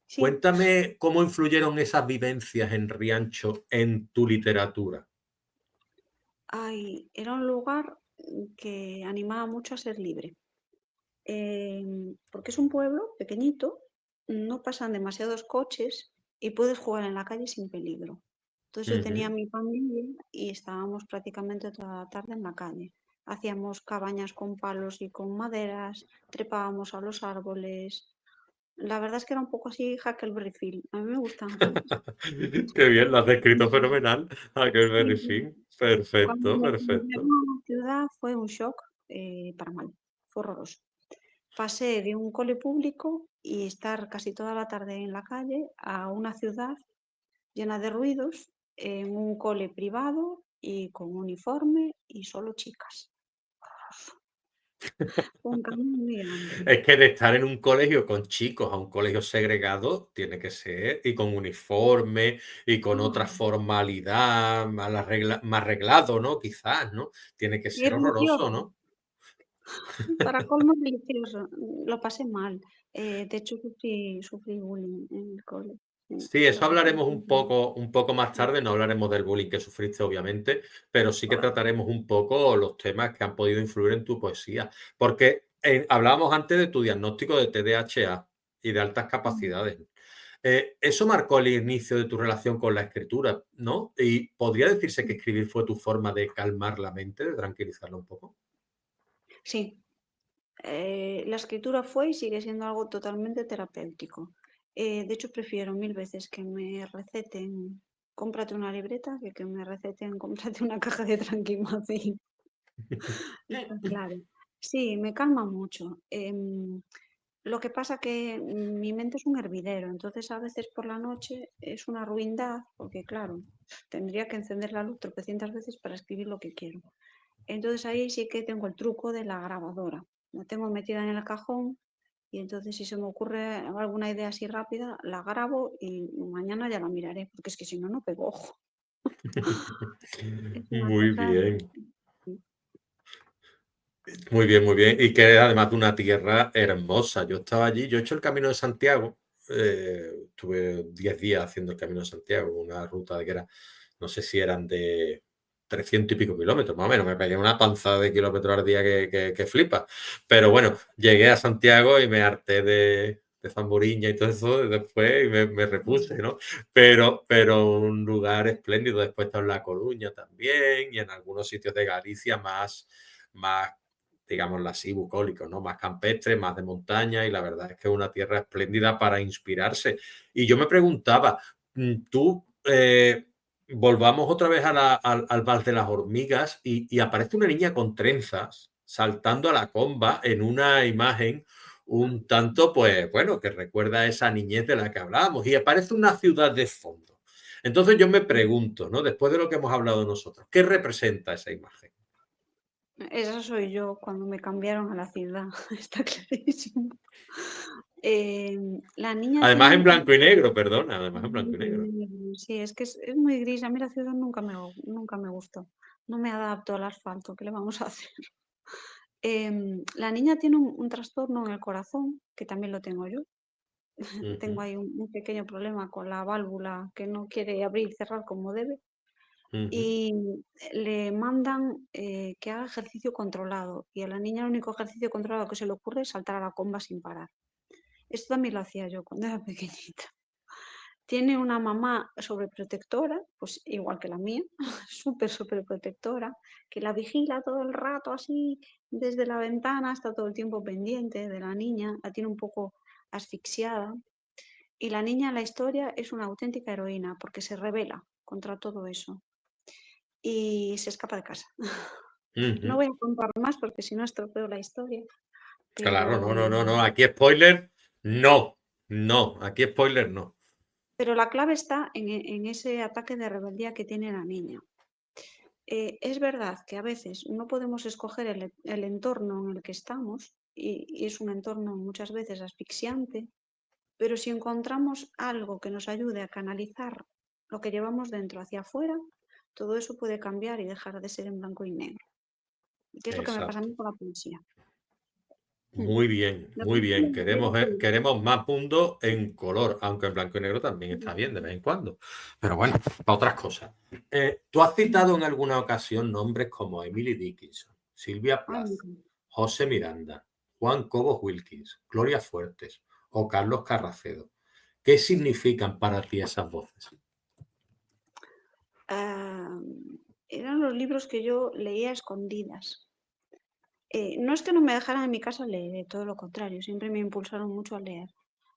sí. Cuéntame cómo influyeron esas vivencias en Riancho en tu literatura. Era un lugar que animaba mucho a ser libre, porque es un pueblo pequeñito, no pasan demasiados coches y puedes jugar en la calle sin peligro. Entonces yo tenía Ujú. mi familia y estábamos prácticamente toda la tarde en la calle. Hacíamos cabañas con palos y con maderas, trepábamos a los árboles. La verdad es que era un poco así Huckleberry Finn. A mí me gustaba mucho. Qué bien, lo has descrito fenomenal. Sí, Huckleberry sí. Finn. Cuando Perfecto, me perfecto. cambiaron a la ciudad fue un shock para mal, fue horroroso. Pasé de un cole público y estar casi toda la tarde en la calle a una ciudad llena de ruidos, en un cole privado y con uniforme y solo chicas. Un cambio muy grande. Es que de estar en un colegio con chicos a un colegio segregado tiene que ser, y con uniforme, y con otra Ah, formalidad, más reglado, ¿no? Quizás, ¿no? Tiene que y ser horroroso, religioso. ¿no? Para colmo religioso. Lo pasé mal. De hecho, sufrí bullying en el cole. Sí, Sí, lo eso pasé hablaremos mal. un poco más Sí. tarde, no hablaremos del bullying que sufriste, obviamente, pero sí que trataremos un poco los temas que han podido influir en tu poesía. Porque hablábamos antes de tu diagnóstico de TDAH y de altas Mm, capacidades. Eso marcó el inicio de tu relación con la escritura, ¿no? Y podría decirse que escribir fue tu forma de calmar la mente, de tranquilizarla un poco. sí, la escritura fue y sigue siendo algo totalmente terapéutico. De hecho, prefiero mil veces que me receten cómprate una libreta que me receten cómprate una caja de Tranquimacin. Está claro. Sí, me calma mucho. Lo que pasa que mi mente es un hervidero, entonces a veces por la noche es una ruindad, porque claro, tendría que encender la luz tropecientas veces para escribir lo que quiero. Entonces ahí sí que tengo el truco de la grabadora. La tengo metida en el cajón y entonces si se me ocurre alguna idea así rápida, la grabo y mañana ya la miraré, porque es que si no, no pego ojo. Es una Muy cosa... bien. Muy bien, muy bien. Y que es además de una tierra hermosa. Yo estaba allí, yo he hecho el Camino de Santiago, estuve 10 días haciendo el Camino de Santiago, una ruta que era, no sé si eran de 300 y pico kilómetros, más o menos. Me pegué una panzada de kilómetros al día que flipa. Pero bueno, llegué a Santiago y me harté de Zamburiña y todo eso después y me repuse, ¿no? Pero un lugar espléndido. Después está en La Coruña también y en algunos sitios de Galicia más digámoslo así, bucólico, ¿no? Más campestre, más de montaña y la verdad es que es una tierra espléndida para inspirarse. Y yo me preguntaba, tú, volvamos otra vez al Val de las Hormigas y aparece una niña con trenzas saltando a la comba en una imagen un tanto, pues bueno, que recuerda a esa niñez de la que hablábamos y aparece una ciudad de fondo. Entonces yo me pregunto, ¿no? Después de lo que hemos hablado nosotros, ¿qué representa esa imagen? Esa soy yo cuando me cambiaron a la ciudad, está clarísimo. La niña tiene Además en un... blanco y negro, perdona, además en blanco y negro. Sí, es que es muy gris. A mí la ciudad nunca me gustó. No me adapto al asfalto, ¿qué le vamos a hacer? La niña tiene un trastorno en el corazón, que también lo tengo yo. Tengo Ujú, ahí un pequeño problema con la válvula que no quiere abrir y cerrar como debe. ujú. Y le mandan que haga ejercicio controlado. Y a la niña el único ejercicio controlado que se le ocurre es saltar a la comba sin parar. Esto también lo hacía yo cuando era pequeñita. Tiene una mamá sobreprotectora, pues igual que la mía, súper sobreprotectora, que la vigila todo el rato así desde la ventana, está todo el tiempo pendiente de la niña, la tiene un poco asfixiada. Y la niña en la historia es una auténtica heroína porque se revela contra todo eso y se escapa de casa. No Ujú. voy a contar más porque si no estropeo la historia, Claro, pero, no, no, no, no. Aquí spoiler, no. No, aquí spoiler no. pero la clave está en ese ataque de rebeldía que tiene la niña. Es verdad que a veces no podemos escoger el entorno en el que estamos y es un entorno muchas veces asfixiante, pero si encontramos algo que nos ayude a canalizar lo que llevamos dentro hacia afuera, todo eso puede cambiar y dejar de ser en blanco y negro. ¿Qué es lo que me pasa a Exacto. mí con la poesía? Mm. Muy bien, Me muy parece bien. que Queremos más mundo en color, aunque en blanco y negro también está bien de vez en cuando. Pero bueno, para otras cosas. Tú has citado en alguna ocasión nombres como Emily Dickinson, Silvia Ay, me Plath, encanta. José Miranda, Juan Cobos Wilkins, Gloria Fuertes o Carlos Carracedo. ¿Qué significan para ti esas voces? Ah, eran los libros que yo leía a escondidas. No es que no me dejaran en mi casa leer, todo lo contrario, siempre me impulsaron mucho a leer.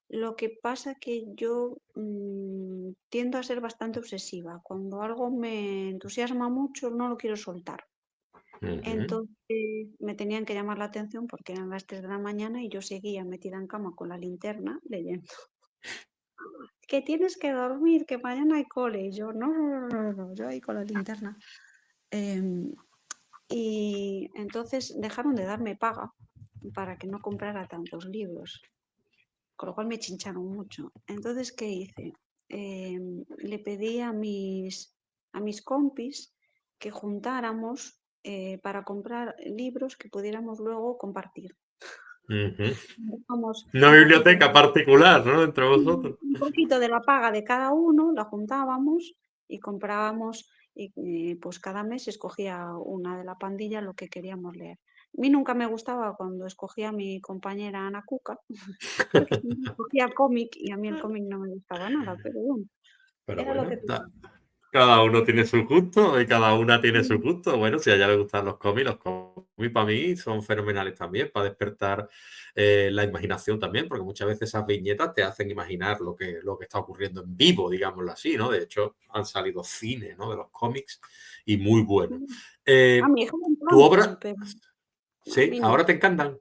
Lo que pasa que yo tiendo a ser bastante obsesiva. Cuando algo me entusiasma mucho, no lo quiero soltar. Ujú. Entonces me tenían que llamar la atención porque eran las 3 de la mañana y yo seguía metida en cama con la linterna leyendo. Que tienes que dormir, que mañana hay cole. Y yo, no, no, no, no, no, yo ahí con la linterna. Em, Y entonces dejaron de darme paga para que no comprara tantos libros, con lo cual me chincharon mucho. Entonces, ¿qué hice? Le pedí a mis compis que juntáramos para comprar libros que pudiéramos luego compartir. Ujú. Dejamos Una biblioteca particular, ¿no? Entre vosotros. un poquito de la paga de cada uno, la juntábamos y comprábamos, y pues cada mes escogía una de la pandilla lo que queríamos leer. A mí nunca me gustaba cuando escogía a mi compañera Ana Cuca, porque siempre escogía cómic y a mí el cómic no me gustaba nada, pero bueno, Pero era lo que bueno, tocaba. cada uno tiene su gusto y cada una tiene su gusto. Bueno, si a ella le gustan los cómics para mí son fenomenales también, para despertar la imaginación también, porque muchas veces esas viñetas te hacen imaginar lo que está ocurriendo en vivo, digámoslo así, ¿no? De hecho, han salido cine, ¿no? De los cómics y muy buenos. A Eh, mi hija le ¿Tu encantan, obra? pero a Sí, mí no. ahora te encantan,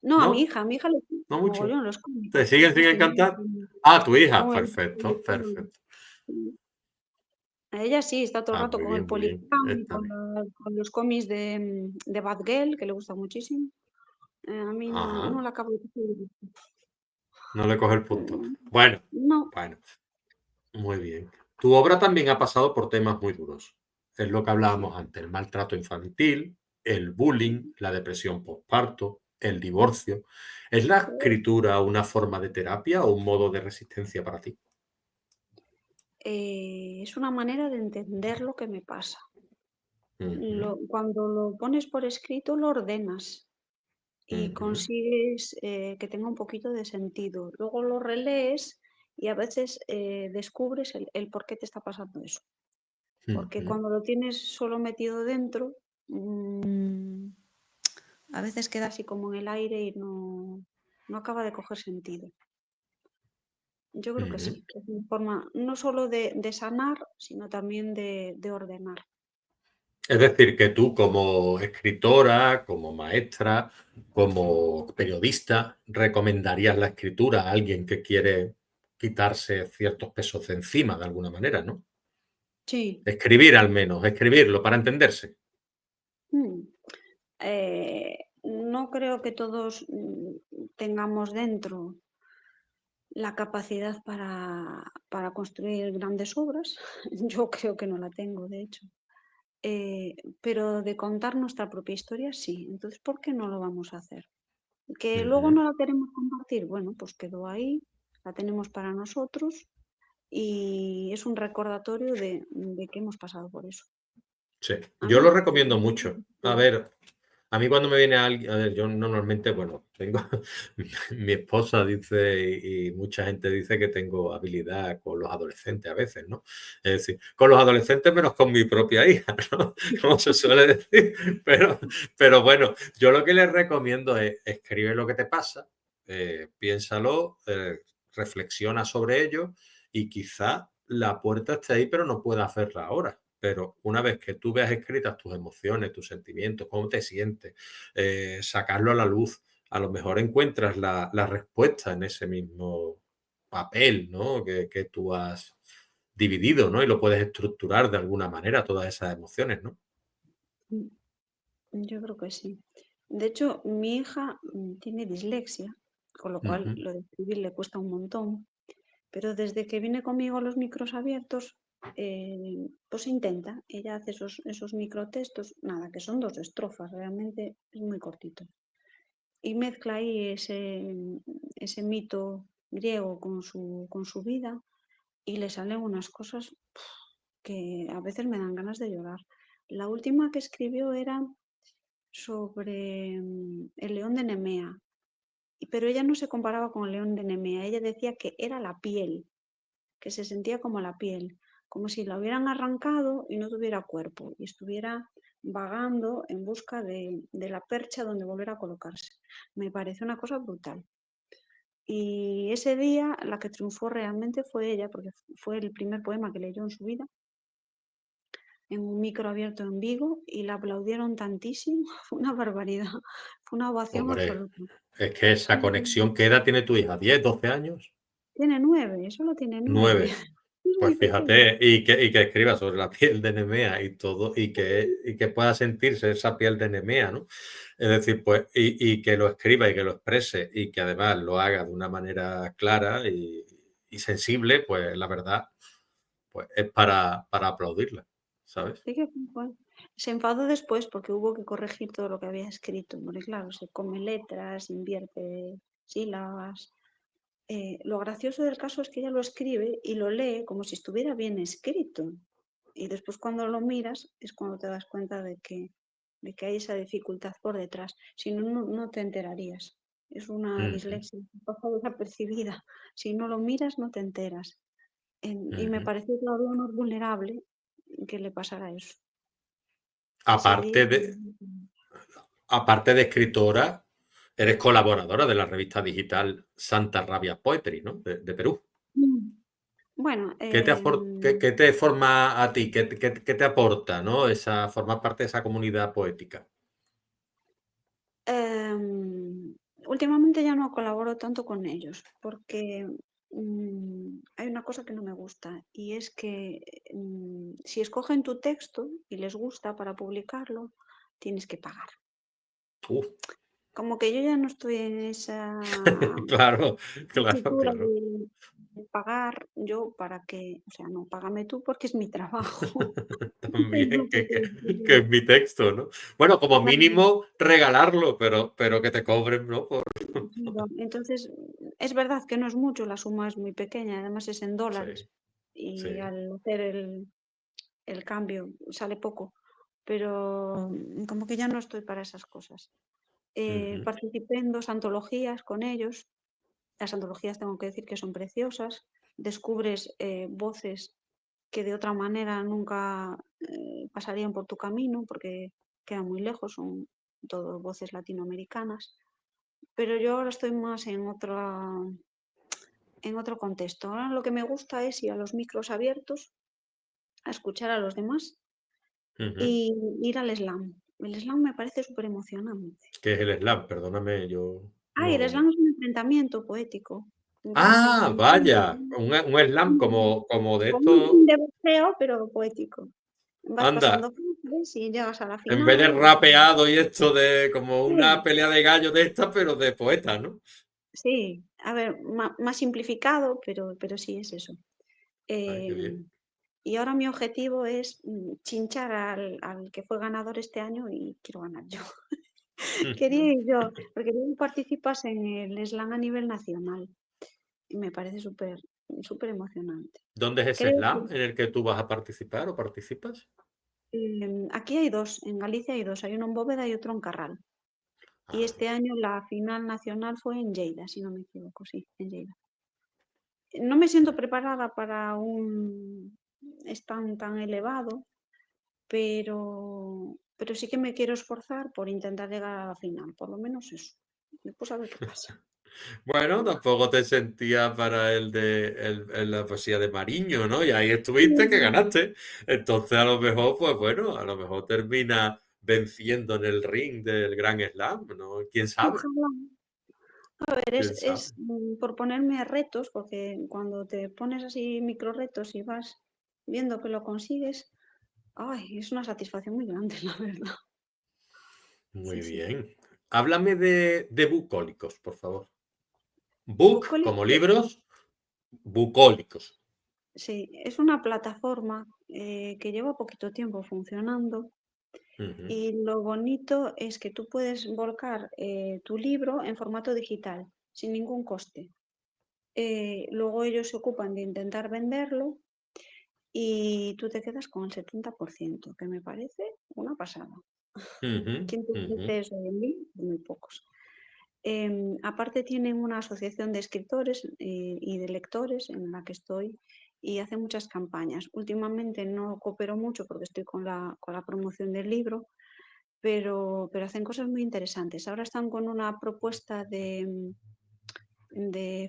No, ¿no? a mi hija le No encantan mucho. mogollón los cómics. ¿Te Me siguen fascinan. encantando? Ah, tu hija, Con el perfecto, Policán. perfecto. A ella sí, está todo el Ah, rato con el muy bien, Policán y está bien. con los cómics de Batgirl, que le gusta muchísimo. A mí no, Ajá. no la acabo de coger. No le coge el punto. Bueno, No, bueno, muy bien. Tu obra también ha pasado por temas muy duros. Es lo que hablábamos antes, el maltrato infantil, el bullying, la depresión postparto, el divorcio. ¿Es la escritura una forma de terapia o un modo de resistencia para ti? es una manera de entender lo que me pasa. Ujú, Cuando lo pones por escrito, lo ordenas y ujú, consigues que tenga un poquito de sentido. Luego lo relees y a veces descubres el por qué te está pasando eso. Porque ujú, cuando lo tienes solo metido dentro, a veces queda así como en el aire y no acaba de coger sentido. Yo creo que ujú. sí, que es una forma no solo de sanar, sino también de ordenar. Es decir, que tú como escritora, como maestra, como periodista, recomendarías la escritura a alguien que quiere quitarse ciertos pesos de encima de alguna manera, ¿no? Sí. Escribir al menos, escribirlo para entenderse. mm, no creo que todos tengamos dentro la capacidad para construir grandes obras. Yo creo que no la tengo, de hecho. Eh, pero de contar nuestra propia historia, sí. Entonces, ¿por qué no lo vamos a hacer? Que luego Ujú. no la queremos compartir, bueno, pues quedó ahí, la tenemos para nosotros y es un recordatorio de que hemos pasado por eso. Sí, A yo mí lo me recomiendo mucho. A ver, a mí cuando me viene alguien, a ver, yo normalmente, bueno, tengo, mi esposa dice y mucha gente dice que tengo habilidad con los adolescentes a veces, ¿no? Es decir, con los adolescentes menos con mi propia hija, ¿no? Como se suele decir. Pero bueno, yo lo que les recomiendo es escribe lo que te pasa, piénsalo, reflexiona sobre ello y quizá la puerta esté ahí, pero no puedas verla ahora. Pero una vez que tú veas escritas tus emociones, tus sentimientos, cómo te sientes, sacarlo a la luz, a lo mejor encuentras la respuesta en ese mismo papel, ¿no? Que tú has dividido, ¿no? Y lo puedes estructurar de alguna manera, todas esas emociones, ¿no? Mm, Yo creo que sí. De hecho, mi hija tiene dislexia, con lo cual Ujú, lo de escribir le cuesta un montón, pero desde que viene conmigo a los micros abiertos, pues intenta. Ella hace esos microtextos, nada, que son dos estrofas, realmente es muy cortito. Y mezcla ahí ese mito griego con su vida y le salen unas cosas que a veces me dan ganas de llorar. La última que escribió era sobre el león de Nemea, pero ella no se comparaba con el león de Nemea, ella decía que era la piel, que se sentía como la piel, como si la hubieran arrancado y no tuviera cuerpo y estuviera vagando en busca de la percha donde volver a colocarse. Me parece una cosa brutal. Y ese día la que triunfó realmente fue ella, porque fue el primer poema que leyó en su vida, en un micro abierto en Vigo, y la aplaudieron tantísimo, fue una barbaridad, fue una ovación hombre, absoluta. es que esa conexión, ¿qué edad tiene tu hija? ¿10, 12 años? Tiene 9, solo tiene 9. 9. Es muy Pues pequeño. fíjate, y que escriba sobre la piel de Nemea y todo, y que pueda sentirse esa piel de Nemea, ¿no? Es decir, pues, y que lo escriba y que lo exprese, y que además lo haga de una manera clara y sensible, pues la verdad, pues es para aplaudirla, ¿sabes? Sí que se enfadó después porque hubo que corregir todo lo que había escrito, porque claro, se come letras, invierte sílabas. Lo gracioso del caso es que ella lo escribe y lo lee como si estuviera bien escrito. Y después cuando lo miras es cuando te das cuenta de que hay esa dificultad por detrás. Si no, no te enterarías. Es una Ujú, dislexia que pasa desapercibida. Si no lo miras, no te enteras. Y me ujú. pareció todavía más vulnerable que le pasara eso. Ese día, Aparte de, aparte de escritora, eres colaboradora de la revista digital Santa Rabia Poetry, ¿no? De Perú. bueno, ¿Qué te forma a ti? ¿Qué te aporta, ¿no? Formar parte de esa comunidad poética. Em, últimamente ya no colaboro tanto con ellos porque hay una cosa que no me gusta y es que si escogen tu texto y les gusta para publicarlo, tienes que pagar. Uf, Como que yo ya no estoy en esa claro, claro, tesitura claro. de pagar yo para que, o sea, no, págame tú porque es mi trabajo. También, No que, porque que- que es mi texto, ¿no? Bueno, como claro. mínimo regalarlo, pero que te cobren, ¿no? Claro, entonces, es verdad que no es mucho, la suma es muy pequeña, además es en Sí, dólares y sí. al hacer el cambio sale poco, pero como que ya no estoy para esas cosas. Ujú, Participé en 2 antologías con ellos, las antologías tengo que decir que son preciosas, descubres voces que de otra manera nunca pasarían por tu camino porque quedan muy lejos, son todo voces latinoamericanas, pero yo ahora estoy más en otro contexto. Ahora lo que me gusta es ir a los micros abiertos, a escuchar a los demás ujú. y ir al slam. El slam me parece súper emocionante. ¿Qué es el slam? Perdóname, yo Y el no. slam es un enfrentamiento poético. Vas Ah, enfrentando vaya, un slam como de como un esto. de boxeo, pero poético. Vas Anda, pasando fases y llegas a la en vez de final. rapeado y esto de como una Sí, pelea de gallo de esta, pero de poeta, ¿no? sí. A ver, más simplificado, pero sí es eso. Ay, qué Eh, bien. y ahora mi objetivo es chinchar al que fue ganador este año y quiero ganar yo. Quería ir yo, porque tú participas en el slam a nivel nacional y me parece súper, súper emocionante. ¿Dónde es ese Creo que slam en el que tú vas a participar o participas? aquí hay dos, en Galicia hay dos, hay uno en Bóveda y otro en Carral. Y Ah, este año la final nacional fue en Lleida, si no me equivoco, sí, en Lleida. No me siento preparada para un stand tan elevado, pero sí que me quiero esforzar por intentar llegar a la final, por lo menos eso. Después a ver qué pasa. bueno, tampoco te sentía para la poesía de Mariño, ¿no? Y ahí estuviste que Mm, ganaste. Entonces, a lo mejor, pues bueno, a lo mejor termina venciendo en el ring del Gran Slam, ¿no? ¿Quién sabe? Ojalá. A ver, es, ¿Quién es sabe? por ponerme retos, porque cuando te pones así micro retos y vas viendo que lo consigues, ay, es una satisfacción muy grande, la verdad. Muy Sí, sí. bien. Háblame de bucólicos, por favor. Book, como Bucolic, libros, bucólicos. sí, es una plataforma que lleva poquito tiempo funcionando Ujú, y lo bonito es que tú puedes volcar tu libro en formato digital sin ningún coste. Luego ellos se ocupan de intentar venderlo y tú te quedas con el 70%, que me parece una pasada. ujú, ¿Quién te ujú, dice eso de mí? Muy pocos. Aparte tienen una asociación de escritores y de lectores en la que estoy y hacen muchas campañas. Últimamente no coopero mucho porque estoy con la promoción del libro, pero hacen cosas muy interesantes. Ahora están con una propuesta de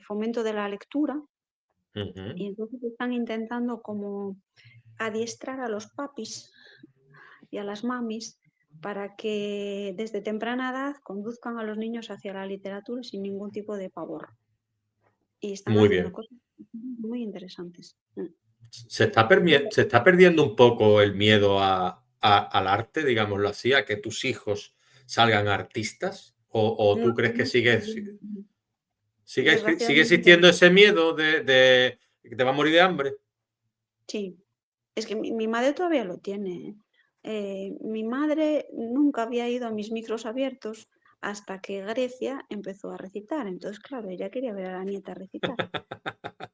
fomento de la lectura y ujú. entonces están intentando como adiestrar a los papis y a las mamis para que desde temprana edad conduzcan a los niños hacia la literatura sin ningún tipo de pavor. Y están Muy haciendo bien. cosas muy interesantes. Se está perdiendo un poco el miedo al arte, digámoslo así, a que tus hijos salgan artistas, o No, tú crees que sigue desgraciadamente existiendo ese miedo de que te va a morir de hambre. sí. Es que mi madre todavía lo tiene, ¿eh? Mi madre nunca había ido a mis micros abiertos hasta que Grecia empezó a recitar. Entonces, claro, ella quería ver a la nieta recitar.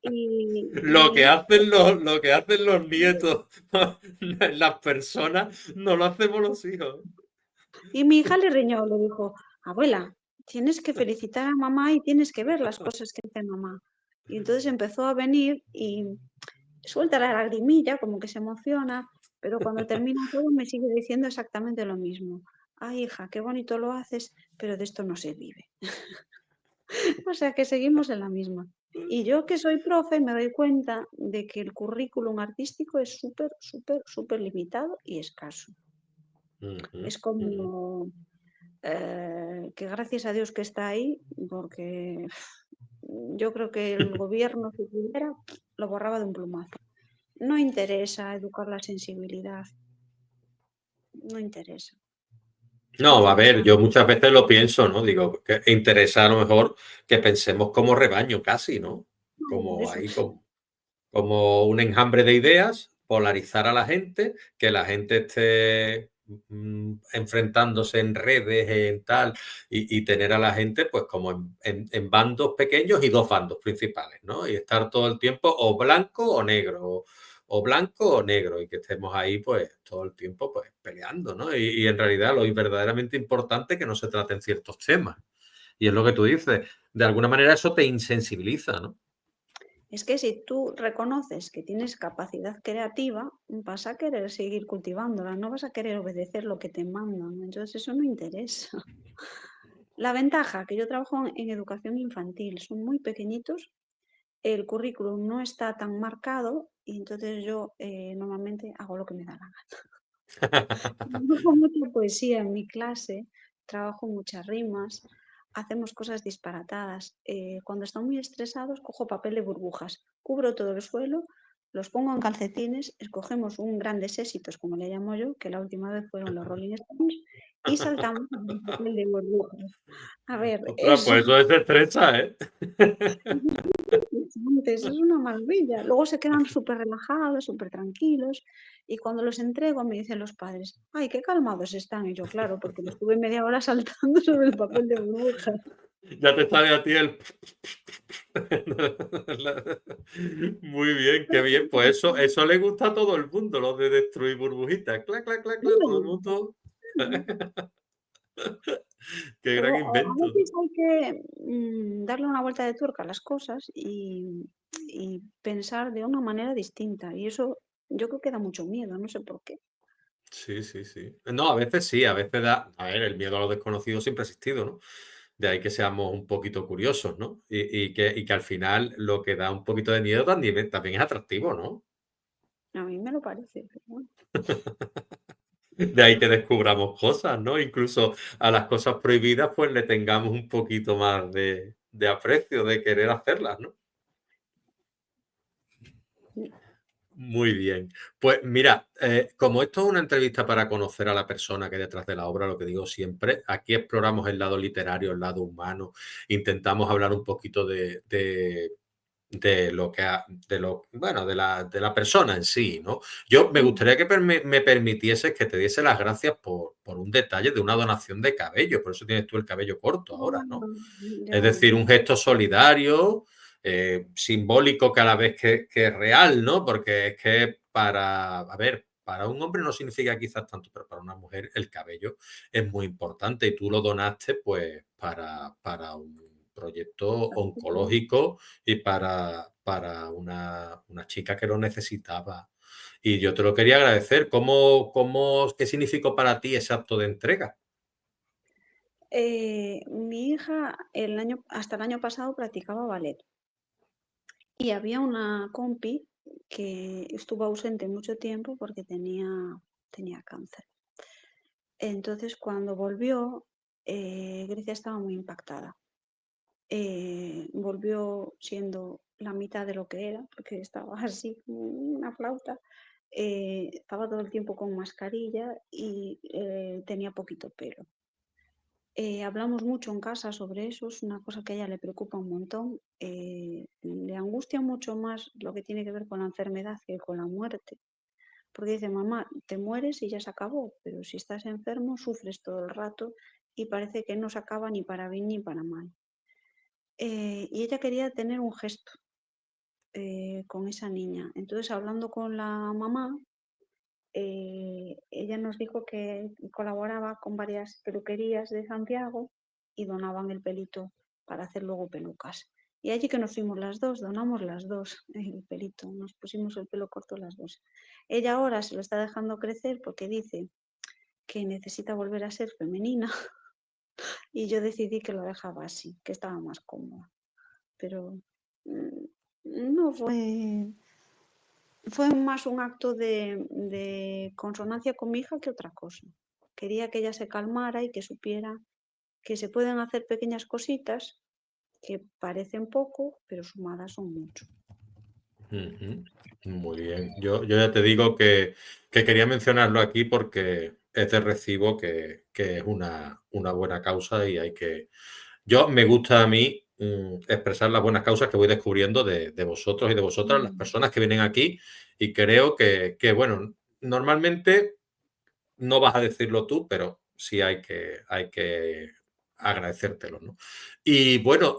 Y mi hija, Lo que hacen los nietos, las personas, no lo hacemos los hijos. le riñó, le dijo, abuela, tienes que felicitar a mamá y tienes que ver las cosas que hace mamá. Y entonces empezó a venir y suelta la lagrimilla, como que se emociona, pero cuando termina todo me sigue diciendo exactamente lo mismo. Ay, hija, qué bonito lo haces, pero de esto no se vive. O sea que seguimos en la misma. Y yo que soy profe me doy cuenta de que el currículum artístico es súper, súper, súper limitado y escaso. Ujú, Es ujú. como que gracias a Dios que está ahí, porque yo creo que el gobierno, si pudiera, lo borraba de un plumazo. No interesa educar la sensibilidad, no interesa. No, a ver, Interesa. yo muchas veces lo pienso, ¿no? Digo, que interesa a lo mejor que pensemos como rebaño casi, ¿no? No, Como eso. ahí, como un enjambre de ideas, polarizar a la gente, que la gente esté enfrentándose en redes, en tal, y tener a la gente pues como en bandos pequeños y dos bandos principales, ¿no? Y estar todo el tiempo o blanco o negro, o blanco o negro, y que estemos ahí pues todo el tiempo pues peleando, ¿no? Y en realidad lo verdaderamente importante es que no se traten ciertos temas. Y es lo que tú dices, de alguna manera eso te insensibiliza, ¿no? Es que si tú reconoces que tienes capacidad creativa, vas a querer seguir cultivándola, no vas a querer obedecer lo que te mandan. Entonces eso no interesa. La ventaja, que yo trabajo en educación infantil, son muy pequeñitos, el currículum no está tan marcado y entonces yo normalmente hago lo que me da la gana. Trabajo mucha poesía en mi clase, trabajo muchas rimas, hacemos cosas disparatadas. Cuando están muy estresados, cojo papel de burbujas, cubro todo el suelo, los pongo en calcetines, escogemos un grandes éxitos, como le llamo yo, que la última vez fueron los Rolling Stones, y saltamos en papel de burbujas. A ver, Ostras, eso pues eso es estrecha, ¿eh? antes es una maravilla. Luego se quedan súper relajados, súper tranquilos. Y cuando los entrego me dicen los padres, ay, qué calmados están. Y yo, claro, porque me estuve media hora saltando sobre el papel de burbujas. Ya te sale a ti el... Muy bien, qué bien. Pues eso le gusta a todo el mundo, lo de destruir burbujitas. Clac, clac, clac, clac, todo el mundo. Qué Pero gran a invento. veces hay que darle una vuelta de tuerca a las cosas y pensar de una manera distinta. Y eso yo creo que da mucho miedo, no sé por qué. Sí, sí, sí. No, a veces sí, a veces da. A ver, el miedo a lo desconocido siempre ha existido, ¿no? De ahí que seamos un poquito curiosos, ¿no? Y que al final lo que da un poquito de miedo también es atractivo, ¿no? A mí me lo parece, pero bueno. De ahí que descubramos cosas, ¿no? Incluso a las cosas prohibidas, pues le tengamos un poquito más de aprecio, de querer hacerlas, ¿no? Muy bien. Pues mira, como esto es una entrevista para conocer a la persona que hay detrás de la obra, lo que digo siempre, aquí exploramos el lado literario, el lado humano, intentamos hablar un poquito de lo que de lo bueno de la persona en sí, ¿no? Yo me gustaría que me permitieses que te diese las gracias por un detalle de una donación de cabello, por eso tienes tú el cabello corto ahora, ¿no? Es Ya, decir, un gesto solidario, simbólico que a la vez que es real, ¿no? Porque es que a ver, para un hombre no significa quizás tanto, pero para una mujer el cabello es muy importante y tú lo donaste pues para un proyecto oncológico y para una chica que lo necesitaba. Y yo te lo quería agradecer. ¿Qué significó para ti ese acto de entrega? Mi hija hasta el año pasado practicaba ballet y había una compi que estuvo ausente mucho tiempo porque tenía cáncer. Entonces, cuando volvió, Grecia estaba muy impactada. Volvió siendo la mitad de lo que era, porque estaba así como una flauta. Estaba todo el tiempo con mascarilla y tenía poquito pelo. Hablamos mucho en casa sobre eso, es una cosa que a ella le preocupa un montón. Le angustia mucho más lo que tiene que ver con la enfermedad que con la muerte. Porque dice, mamá, te mueres y ya se acabó, pero si estás enfermo sufres todo el rato y parece que no se acaba ni para bien ni para mal. Y ella quería tener un gesto con esa niña. Entonces, hablando con la mamá, ella nos dijo que colaboraba con varias peluquerías de Santiago y donaban el pelito para hacer luego pelucas. Y allí que nos fuimos las dos, donamos las dos el pelito, nos pusimos el pelo corto las dos. Ella ahora se lo está dejando crecer porque dice que necesita volver a ser femenina y yo decidí que lo dejaba así, que estaba más cómoda. Pero no fue más un acto de consonancia con mi hija que otra cosa. Quería que ella se calmara y que supiera que se pueden hacer pequeñas cositas que parecen poco, pero sumadas son mucho. Ujú. Muy bien. Yo ya te digo que quería mencionarlo aquí porque es de recibo que es una buena causa y hay que... Yo me gusta a mí expresar las buenas causas que voy descubriendo de vosotros y de vosotras, las Mm. personas que vienen aquí, y creo bueno, normalmente no vas a decirlo tú, pero sí hay que agradecértelo, ¿no? Y bueno,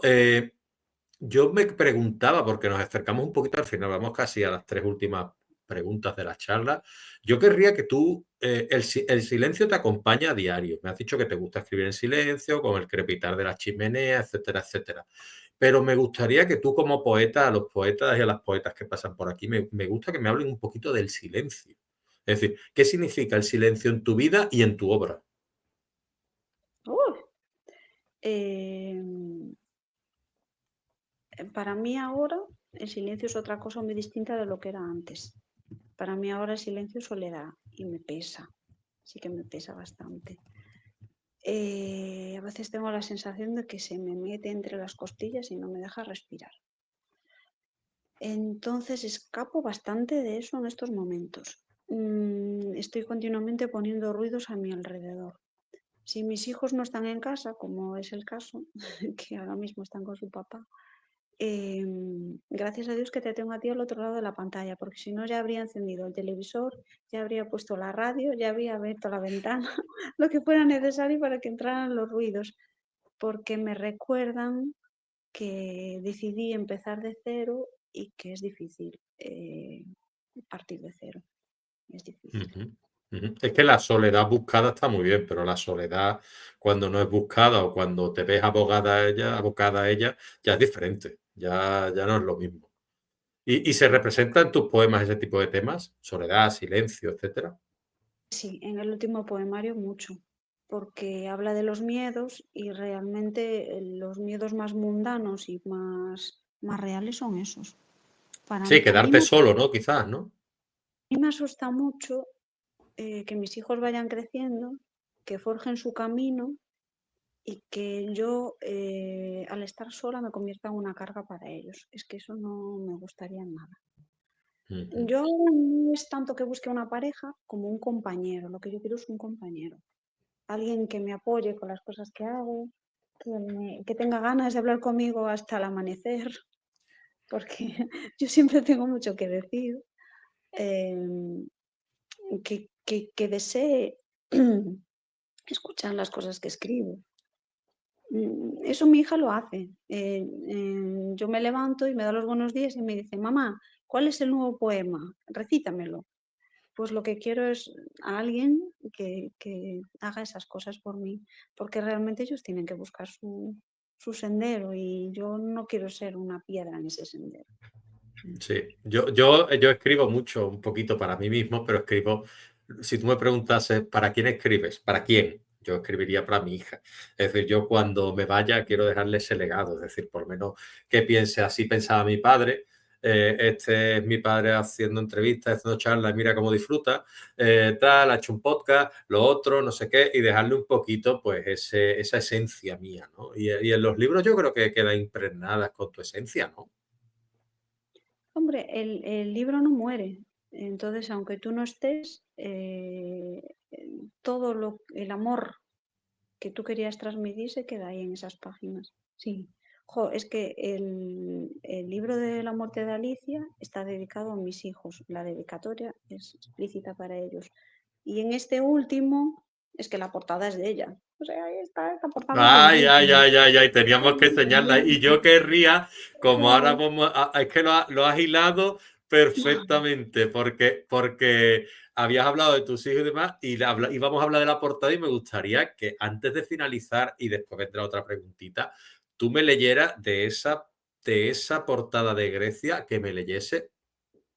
yo me preguntaba, porque nos acercamos un poquito al final, vamos casi a las tres últimas preguntas de la charla. Yo querría que tú, el silencio te acompaña a diario. Me has dicho que te gusta escribir en silencio, con el crepitar de la chimenea, etcétera, etcétera. Pero me gustaría que tú, como poeta, a los poetas y a las poetas que pasan por aquí, me gusta que me hablen un poquito del silencio. Es decir, ¿qué significa el silencio en tu vida y en tu obra? Uh, eh, para mí ahora el silencio es otra cosa muy distinta de lo que era antes. Para mí ahora el silencio es soledad y me pesa, sí que me pesa bastante. A veces tengo la sensación de que se me mete entre las costillas y no me deja respirar. Entonces escapo bastante de eso en estos momentos. Estoy continuamente poniendo ruidos a mi alrededor. Si mis hijos no están en casa, como es el caso, que ahora mismo están con su papá, gracias a Dios que te tengo a ti al otro lado de la pantalla, porque si no ya habría encendido el televisor, ya habría puesto la radio, ya habría abierto la ventana, lo que fuera necesario para que entraran los ruidos, porque me recuerdan que decidí empezar de cero y que es difícil partir de cero. Es difícil. Ujú, ujú. Es que la soledad buscada está muy bien, pero la soledad cuando no es buscada o cuando te ves abocada a ella, ya es diferente, ya no es lo mismo. Y se representa en tus poemas ese tipo de temas? Soledad, silencio, etcétera. Sí, en el último poemario mucho, porque habla de los miedos y realmente los miedos más mundanos y más reales son esos. Sí, A quedarte solo, ¿no? Quizás, ¿no? mí me asusta mucho que mis hijos vayan creciendo, que forjen su camino y que yo, al estar sola, me convierta en una carga para ellos. Es que eso no me gustaría nada. Ujú. Yo no es tanto que busque una pareja como un compañero. Lo que yo quiero es un compañero. Alguien que me apoye con las cosas que hago, que tenga ganas de hablar conmigo hasta el amanecer, porque yo siempre tengo mucho que decir. eh, que desee escuchar las cosas que escribo. Eso mi hija lo hace. Yo me levanto y me da los buenos días y me dice, mamá, ¿cuál es el nuevo poema? Recítamelo. Pues lo que quiero es a alguien que haga esas cosas por mí, porque realmente ellos tienen que buscar su sendero y yo no quiero ser una piedra en ese sendero. Sí, yo escribo mucho, un poquito para mí mismo, pero escribo, si tú me preguntases, ¿para quién escribes? ¿Para quién? Yo escribiría para mi hija. Es decir, yo cuando me vaya quiero dejarle ese legado, es decir, por lo menos que piense, así pensaba mi padre, este es mi padre haciendo entrevistas, haciendo charlas, mira cómo disfruta, tal, ha hecho un podcast, lo otro, no sé qué, y dejarle un poquito, pues, esa esencia mía, ¿no? Y en los libros yo creo que queda impregnada con tu esencia, ¿no? Hombre, el libro no muere. Entonces, aunque tú no estés, todo el amor que tú querías transmitir se queda ahí en esas páginas. Sí. Jo, es que el libro de la muerte de Alicia está dedicado a mis hijos. La dedicatoria es explícita para ellos. Y en este último, es que la portada es de ella. O sea, ahí está, esta portada es Ay, ay, bellísima. ay, ay, ay, Es teníamos que enseñarla. Y yo bellísima. querría, como ahora Pero, vamos es que lo has hilado perfectamente, porque habías hablado de tus hijos y demás, y vamos a hablar de la portada, y me gustaría que antes de finalizar, y después vendrá otra preguntita, tú me leyeras de esa portada de Grecia, que me leyese.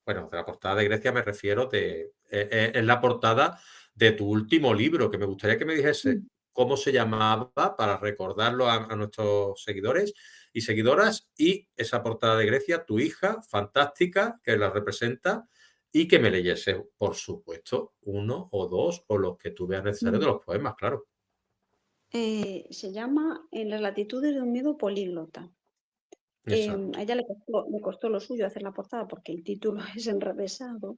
Bueno, de la portada de Grecia me refiero es la portada de tu último libro, que me gustaría que me dijese cómo se llamaba para recordarlo a nuestros seguidores y seguidoras, y esa portada de Grecia, tu hija, fantástica, que la representa, y que me leyese, por supuesto, uno o dos o los que tú veas necesarios de los poemas, claro. se llama En las latitudes de un miedo políglota. A Exacto. ella le costó lo suyo hacer la portada porque el título es enrevesado.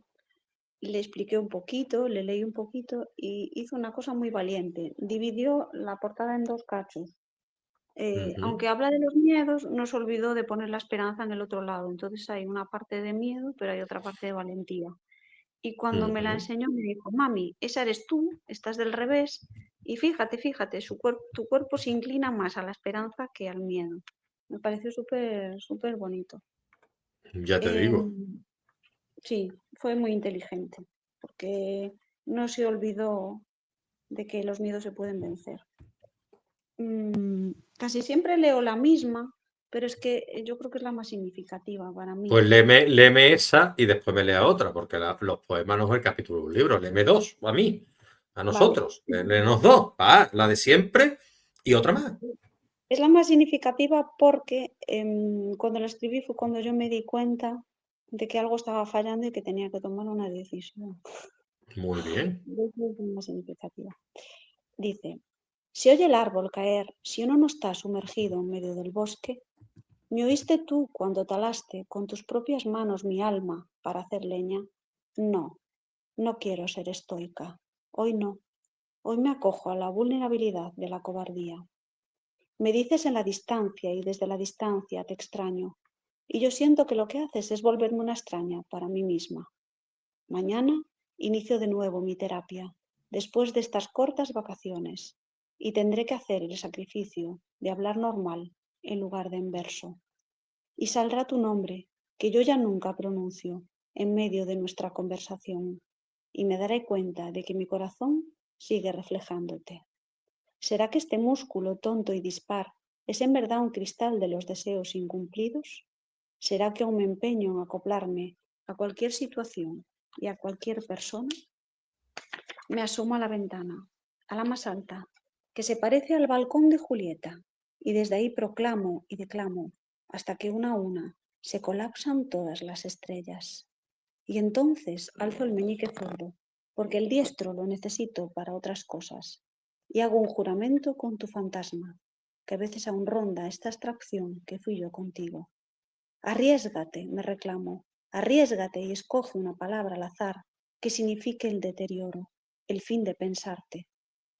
Le expliqué un poquito, le leí un poquito y hizo una cosa muy valiente. Dividió la portada en dos cachos. Ujú, Aunque habla de los miedos, no se olvidó de poner la esperanza en el otro lado. Entonces hay una parte de miedo, pero hay otra parte de valentía. Y cuando me la ujú. enseñó me dijo, mami, esa eres tú, estás del revés. Y fíjate, tu cuerpo se inclina más a la esperanza que al miedo. Me pareció súper, súper bonito. Ya te digo. Em, sí, fue muy inteligente, porque no se olvidó de que los miedos se pueden vencer. Casi siempre leo la misma, pero es que yo creo que es la más significativa para mí. Pues léeme esa y después me lea otra, porque los poemas no es el capítulo de un libro. Léeme dos, a mí, a Vale. nosotros. Léenos dos, la de siempre y otra más. Es la más significativa porque cuando la escribí fue cuando yo me di cuenta de que algo estaba fallando y que tenía que tomar una decisión. Muy bien. Esa es la más significativa. Dice, se oye el árbol caer si uno no está sumergido en medio del bosque. ¿Me oíste tú cuando talaste con tus propias manos mi alma para hacer leña? No, no quiero ser estoica. Hoy no. Hoy me acojo a la vulnerabilidad de la cobardía. Me dices en la distancia y desde la distancia te extraño. Y yo siento que lo que haces es volverme una extraña para mí misma. Mañana inicio de nuevo mi terapia, después de estas cortas vacaciones, y tendré que hacer el sacrificio de hablar normal en lugar de en verso. Y saldrá tu nombre, que yo ya nunca pronuncio, en medio de nuestra conversación, y me daré cuenta de que mi corazón sigue reflejándote. ¿Será que este músculo tonto y dispar es en verdad un cristal de los deseos incumplidos? ¿Será que aún me empeño en acoplarme a cualquier situación y a cualquier persona? Me asomo a la ventana, a la más alta, que se parece al balcón de Julieta, y desde ahí proclamo y declamo hasta que una a una se colapsan todas las estrellas. Y entonces alzo el meñique zurdo, porque el diestro lo necesito para otras cosas, y hago un juramento con tu fantasma, que a veces aún ronda esta abstracción que fui yo contigo. Arriésgate, me reclamo, arriésgate y escoge una palabra al azar que signifique el deterioro, el fin de pensarte.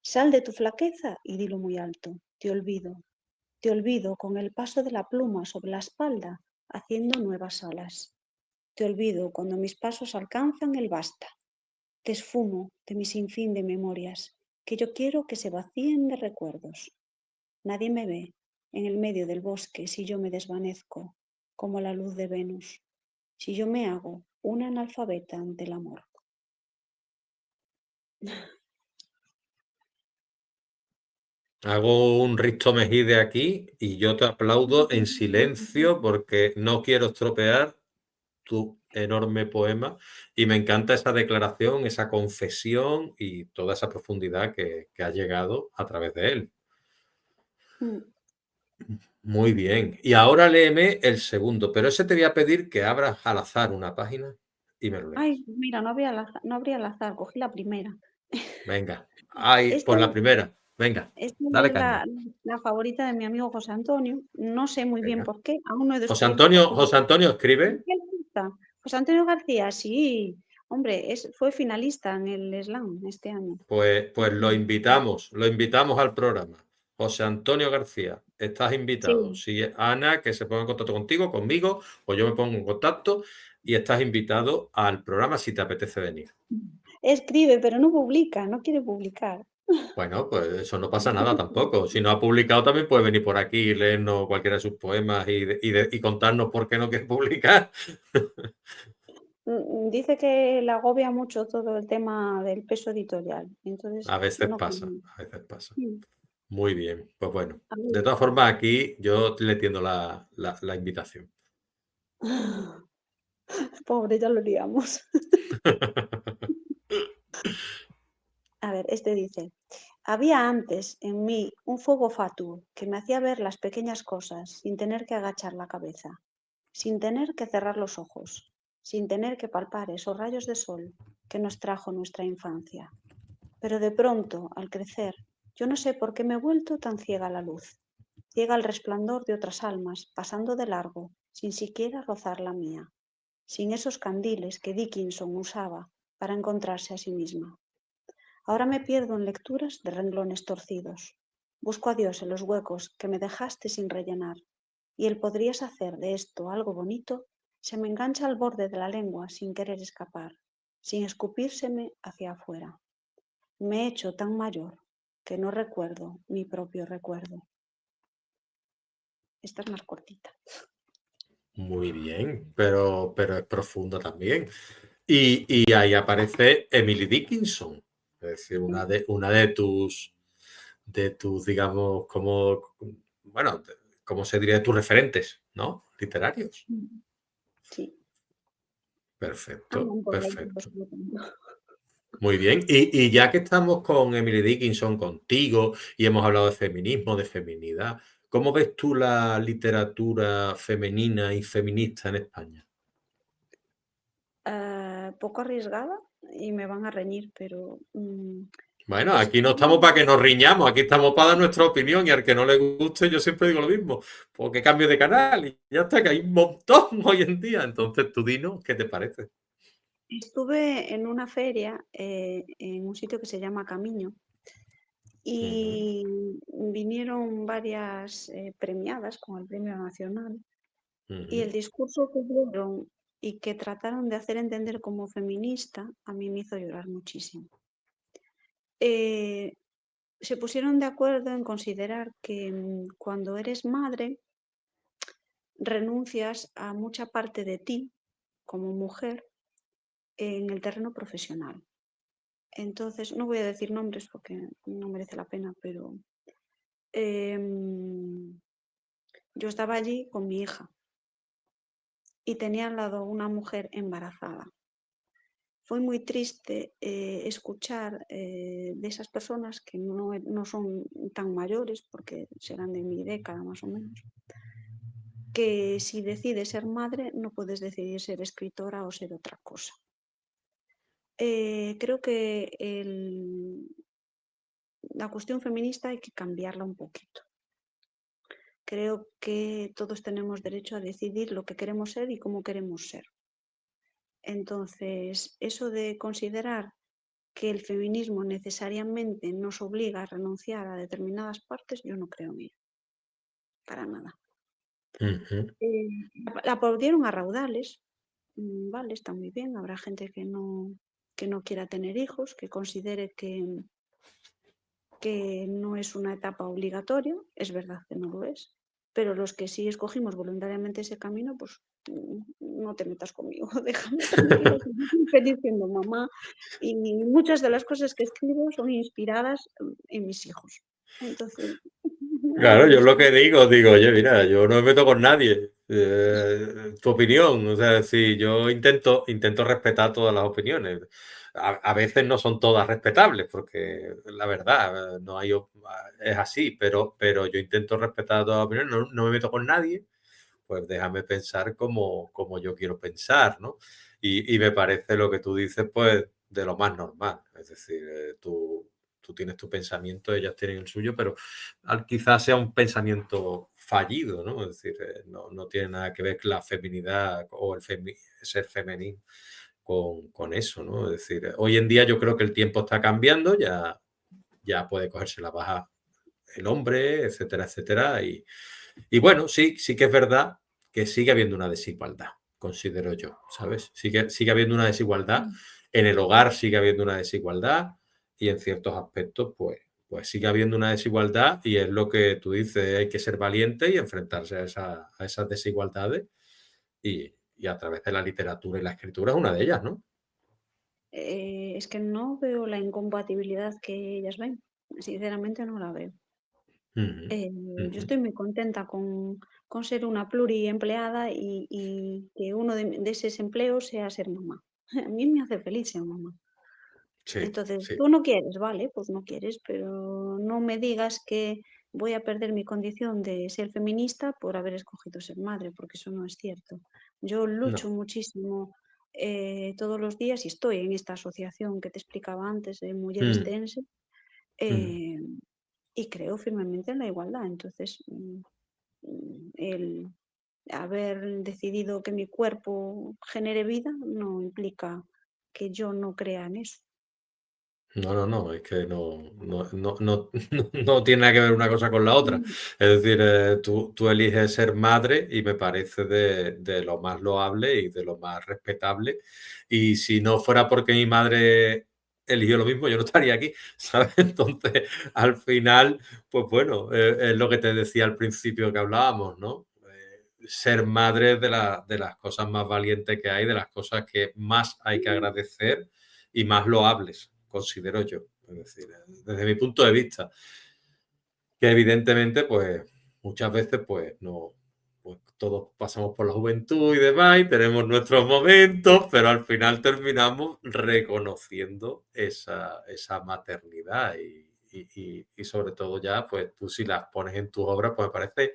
Sal de tu flaqueza y dilo muy alto, te olvido con el paso de la pluma sobre la espalda, haciendo nuevas alas. Te olvido cuando mis pasos alcanzan el basta. Te esfumo de mi sinfín de memorias, que yo quiero que se vacíen de recuerdos. Nadie me ve en el medio del bosque si yo me desvanezco, como la luz de Venus, si yo me hago una analfabeta ante el amor. Hago un Risto Mejide aquí y yo te aplaudo en silencio porque no quiero estropear tu enorme poema, y me encanta esa declaración, esa confesión y toda esa profundidad que ha llegado a través de él. Muy bien. Y ahora léeme el segundo, pero ese te voy a pedir que abras al azar una página y me lo Ay, leas. mira, no habría al azar, cogí la primera. Venga. Ay, Esta, por la primera. Venga, esta dale es caña. la favorita de mi amigo José Antonio. No sé muy bien Venga. por qué, aún no he José descubierto por Antonio, qué. José Antonio ¿Por escribe. qué le finalista. José Antonio García, sí. Hombre, fue finalista en el Slam este año. Pues lo invitamos al programa. José Antonio García, estás invitado. Sí. Si Ana, que se ponga en contacto contigo, conmigo, o yo me pongo en contacto y estás invitado al programa si te apetece venir. Escribe, pero no publica, no quiere publicar. Bueno, pues eso no pasa nada tampoco. Si no ha publicado, también puede venir por aquí y leernos cualquiera de sus poemas y contarnos por qué no quiere publicar. Dice que le agobia mucho todo el tema del peso editorial. Entonces, A veces no. pasa, a veces pasa. Mm. Muy bien, pues bueno. A De ver. todas formas, aquí yo le tiendo la invitación. Pobre, ya lo liamos. A ver, este dice, había antes en mí un fuego fatuo que me hacía ver las pequeñas cosas sin tener que agachar la cabeza, sin tener que cerrar los ojos, sin tener que palpar esos rayos de sol que nos trajo nuestra infancia. Pero de pronto, al crecer, yo no sé por qué me he vuelto tan ciega a la luz, ciega al resplandor de otras almas, pasando de largo, sin siquiera rozar la mía, sin esos candiles que Dickinson usaba para encontrarse a sí misma. Ahora me pierdo en lecturas de renglones torcidos. Busco a Dios en los huecos que me dejaste sin rellenar. Y el podrías hacer de esto algo bonito se me engancha al borde de la lengua sin querer escapar, sin escupírseme hacia afuera. Me he hecho tan mayor que no recuerdo mi propio recuerdo. Esta es más cortita. Muy bien, pero es profunda también. Y ahí aparece Emily Dickinson, es decir, una de tus, digamos, bueno, ¿cómo se diría? Tus referentes, ¿no? Literarios. Sí, Perfecto, andan por ahí todos perfecto. flotando. Muy bien. Y ya que estamos con Emily Dickinson, contigo, y hemos hablado de feminismo, de feminidad, ¿cómo ves tú la literatura femenina y feminista en España? Poco arriesgada y me van a reñir, pero Bueno, aquí no estamos para estuve. que nos riñamos, aquí estamos para dar nuestra opinión y al que no le guste, yo siempre digo lo mismo, porque cambio de canal y ya está, que hay un montón hoy en día. Entonces tú dinos qué te parece. Estuve en una feria en un sitio que se llama Camiño Ujú, y vinieron varias premiadas con el Premio Nacional y ujú. el discurso que dieron y que trataron de hacer entender como feminista a mí me hizo llorar muchísimo. Eh, Se pusieron de acuerdo en considerar que cuando eres madre renuncias a mucha parte de ti como mujer en el terreno profesional. Entonces, no voy a decir nombres porque no merece la pena, pero yo estaba allí con mi hija y tenía al lado una mujer embarazada. Fue muy triste escuchar de esas personas que no son tan mayores, porque serán de mi década más o menos, que si decides ser madre no puedes decidir ser escritora o ser otra cosa. Creo que la cuestión feminista hay que cambiarla un poquito. Creo que todos tenemos derecho a decidir lo que queremos ser y cómo queremos ser. Entonces, eso de considerar que el feminismo necesariamente nos obliga a renunciar a determinadas partes, yo no creo en ello, para nada. Ujú. La aplaudieron a raudales, vale, está muy bien, habrá gente que no quiera tener hijos, que considere que no es una etapa obligatoria, es verdad que no lo es, pero los que sí escogimos voluntariamente ese camino, pues no te metas conmigo, déjame tranquila, que yo soy feliz siendo mamá y muchas de las cosas que escribo son inspiradas en mis hijos. Entonces, Claro, yo pues, lo que digo, oye, mira, yo no me meto con nadie. Tu opinión, o sea, sí, yo intento respetar todas las opiniones. A veces no son todas respetables, porque la verdad, no hay, es así, pero yo intento respetar todas las opiniones, no me meto con nadie, pues déjame pensar como yo quiero pensar, ¿no? Y me parece lo que tú dices, pues, de lo más normal. Es decir, tú tienes tu pensamiento, ellas tienen el suyo, pero quizás sea un pensamiento fallido, ¿no? Es decir, no tiene nada que ver la feminidad o ser femenino con eso, ¿no? Es decir, hoy en día yo creo que el tiempo está cambiando, ya puede cogerse la baja el hombre, etcétera, etcétera. Y bueno, sí que es verdad que sigue habiendo una desigualdad, considero yo, ¿sabes? Sigue habiendo una desigualdad. Mm. En el hogar sigue habiendo una desigualdad y en ciertos aspectos, pues sigue habiendo una desigualdad y es lo que tú dices, hay que ser valiente y enfrentarse a esas desigualdades y a través de la literatura y la escritura es una de ellas, ¿no? Es que no veo la incompatibilidad que ellas ven. Sinceramente no la veo. Ujú, Yo ujú. estoy muy contenta con ser una pluriempleada y que uno de esos empleos sea ser mamá. A mí me hace feliz ser mamá. Sí, Entonces, sí. tú no quieres, vale, pues no quieres, pero no me digas que voy a perder mi condición de ser feminista por haber escogido ser madre, porque eso no es cierto. Yo lucho No. muchísimo todos los días y estoy en esta asociación que te explicaba antes de Mujeres Mm, Tense mm. eh, y creo firmemente en la igualdad. Entonces, el haber decidido que mi cuerpo genere vida no implica que yo no crea en eso. No, es que no tiene nada que ver una cosa con la otra. Mm. Es decir, tú eliges ser madre y me parece de lo más loable y de lo más respetable. Y si no fuera porque mi madre eligió lo mismo, yo no estaría aquí, ¿sabes? Entonces, al final, pues bueno, es lo que te decía al principio que hablábamos, ¿no? Ser madre es de las cosas más valientes que hay, de las cosas que más hay que agradecer y más loables, considero yo. Es decir, desde mi punto de vista, que evidentemente, pues muchas veces, pues no, pues todos pasamos por la juventud y demás, y tenemos nuestros momentos, pero al final terminamos reconociendo esa maternidad y sobre todo ya, pues tú si las pones en tus obras, pues me parece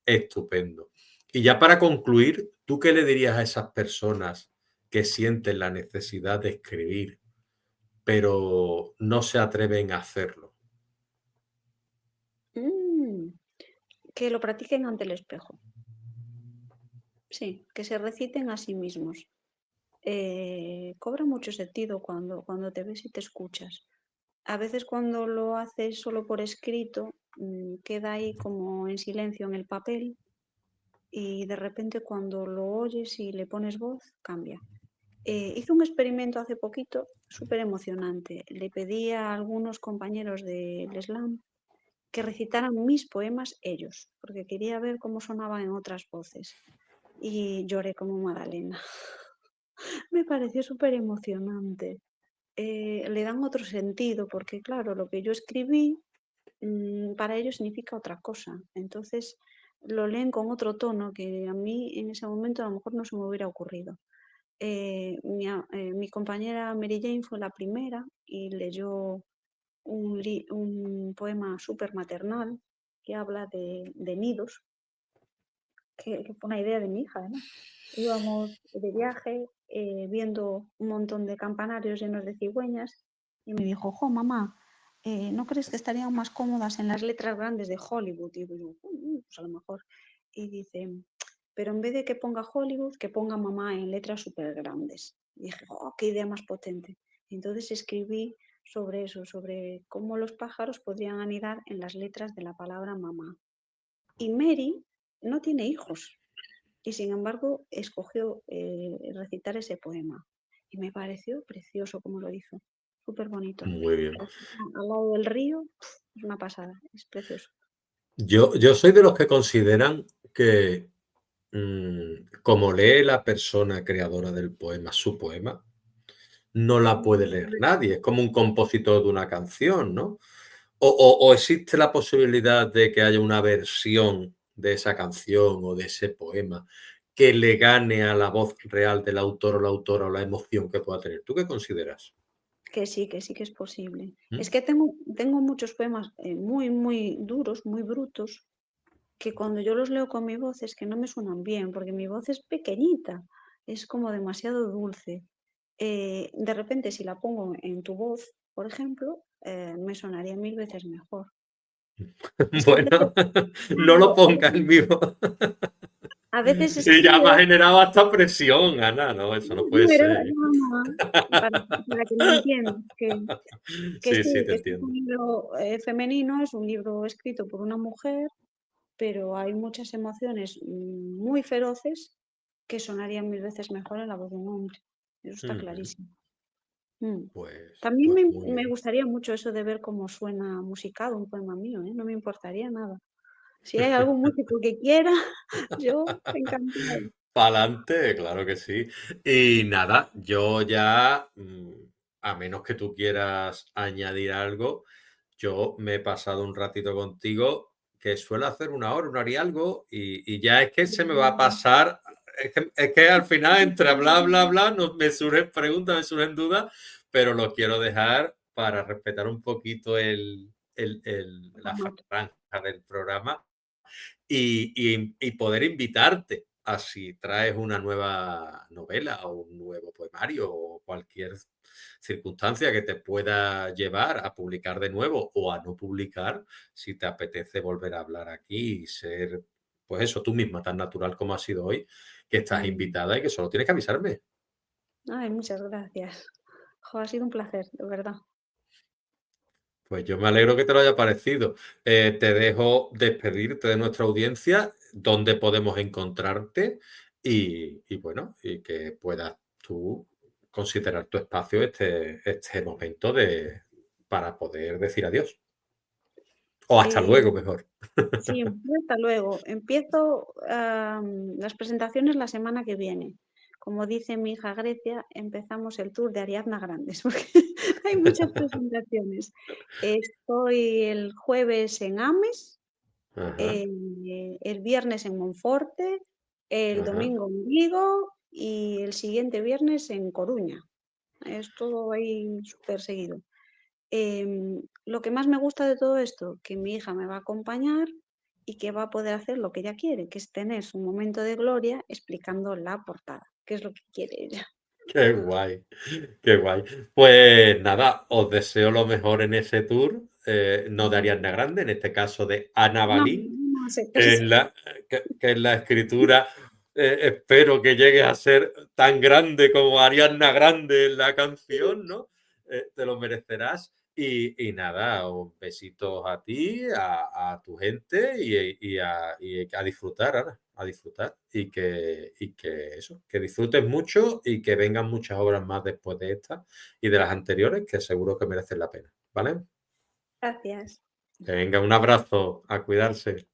estupendo. Y ya para concluir, ¿tú qué le dirías a esas personas que sienten la necesidad de escribir pero no se atreven a hacerlo? Mm, que lo practiquen ante el espejo. Sí, que se reciten a sí mismos. Cobra mucho sentido cuando te ves y te escuchas. A veces cuando lo haces solo por escrito, queda ahí como en silencio en el papel y de repente cuando lo oyes y le pones voz, cambia. Hice un experimento hace poquito súper emocionante. Le pedí a algunos compañeros del slam que recitaran mis poemas ellos, porque quería ver cómo sonaban en otras voces. Y lloré como Magdalena. Me pareció súper emocionante. Le dan otro sentido, porque claro, lo que yo escribí para ellos significa otra cosa. Entonces lo leen con otro tono que a mí en ese momento a lo mejor no se me hubiera ocurrido. Mi compañera Mary Jane fue la primera y leyó un poema súper maternal que habla de nidos, que fue una idea de mi hija, además. Íbamos de viaje viendo un montón de campanarios llenos de cigüeñas y me dijo, jo, mamá, ¿no crees que estarían más cómodas en las letras grandes de Hollywood? Y yo, pues a lo mejor. Y dice, pero en vez de que ponga Hollywood, que ponga mamá en letras súper grandes. Y dije, oh, qué idea más potente. Y entonces escribí sobre eso, sobre cómo los pájaros podrían anidar en las letras de la palabra mamá. Y Mary no tiene hijos, y sin embargo escogió recitar ese poema. Y me pareció precioso como lo hizo, súper bonito. Muy bien. Al lado del río, es una pasada, es precioso. Yo soy de los que consideran que como lee la persona creadora del poema su poema, no la puede leer nadie. Es como un compositor de una canción, ¿no? O existe la posibilidad de que haya una versión de esa canción o de ese poema que le gane a la voz real del autor o la autora o la emoción que pueda tener. ¿Tú qué consideras? Que sí que es posible. Es ¿Mm? que tengo muchos poemas muy, muy duros, muy brutos, que cuando yo los leo con mi voz es que no me suenan bien, porque mi voz es pequeñita, es como demasiado dulce. De repente, si la pongo en tu voz, por ejemplo, me sonaría 1000 veces mejor. Es que Bueno, no lo pongas el mismo. a veces Y ya me ha escribo. generado hasta presión, Ana. No, eso no puede No, ser. no, no, para que me entiendas, que Sí, sí, sí, te que es un entiendo. libro femenino, es un libro escrito por una mujer, pero hay muchas emociones muy feroces que sonarían 1000 veces mejor en la voz de un hombre. Eso está Ujú. clarísimo. Mm. También Pues me, muy me bien. gustaría mucho eso de ver cómo suena musicado un poema mío, ¿eh? No me importaría nada. Si hay algún músico que quiera, yo encantada. Pa'lante, claro que sí. Y nada, yo ya, a menos que tú quieras añadir algo, yo me he pasado un ratito contigo que suelo hacer una hora y algo, y ya es que se me va a pasar. Es que al final, entre bla, bla, bla, me surgen preguntas, me surgen dudas, pero lo quiero dejar para respetar un poquito la franja del programa y poder invitarte a si traes una nueva novela o un nuevo poemario o cualquier circunstancia que te pueda llevar a publicar de nuevo o a no publicar, si te apetece volver a hablar aquí y ser, pues eso, tú misma, tan natural como has sido hoy, que estás Mm. invitada y que solo tienes que avisarme. Ay, muchas gracias. Jo, ha sido un placer, de verdad. Pues yo me alegro que te lo haya parecido. Te dejo despedirte de nuestra audiencia, donde podemos encontrarte y bueno, y que puedas tú considerar tu espacio este momento para poder decir adiós. O hasta Eh, luego, mejor. sí, hasta luego. Empiezo las presentaciones la semana que viene. Como dice mi hija Grecia, empezamos el tour de Ariadna Grandes, porque hay muchas presentaciones. Estoy el jueves en Ames, Ajá, el viernes en Monforte, el ajá. domingo en Vigo y el siguiente viernes en Coruña. Es todo ahí súper seguido. Lo que más me gusta de todo esto, que mi hija me va a acompañar y que va a poder hacer lo que ella quiere, que es tener su momento de gloria explicando la portada, que es lo que quiere ella. Qué guay, qué guay. Pues nada, os deseo lo mejor en ese tour, no de Ariadna Grande, en este caso de Ana No, Balín, no sé, que casi. en que en la escritura espero que llegues a ser tan grande como Ariadna Grande en la canción, ¿no? Te lo merecerás. Y nada, un besito a ti, a tu gente y a disfrutar, Ana, a disfrutar. Y que eso, que disfrutes mucho y que vengan muchas obras más después de esta y de las anteriores, que seguro que merecen la pena, ¿vale? Gracias. Que venga un abrazo, a cuidarse.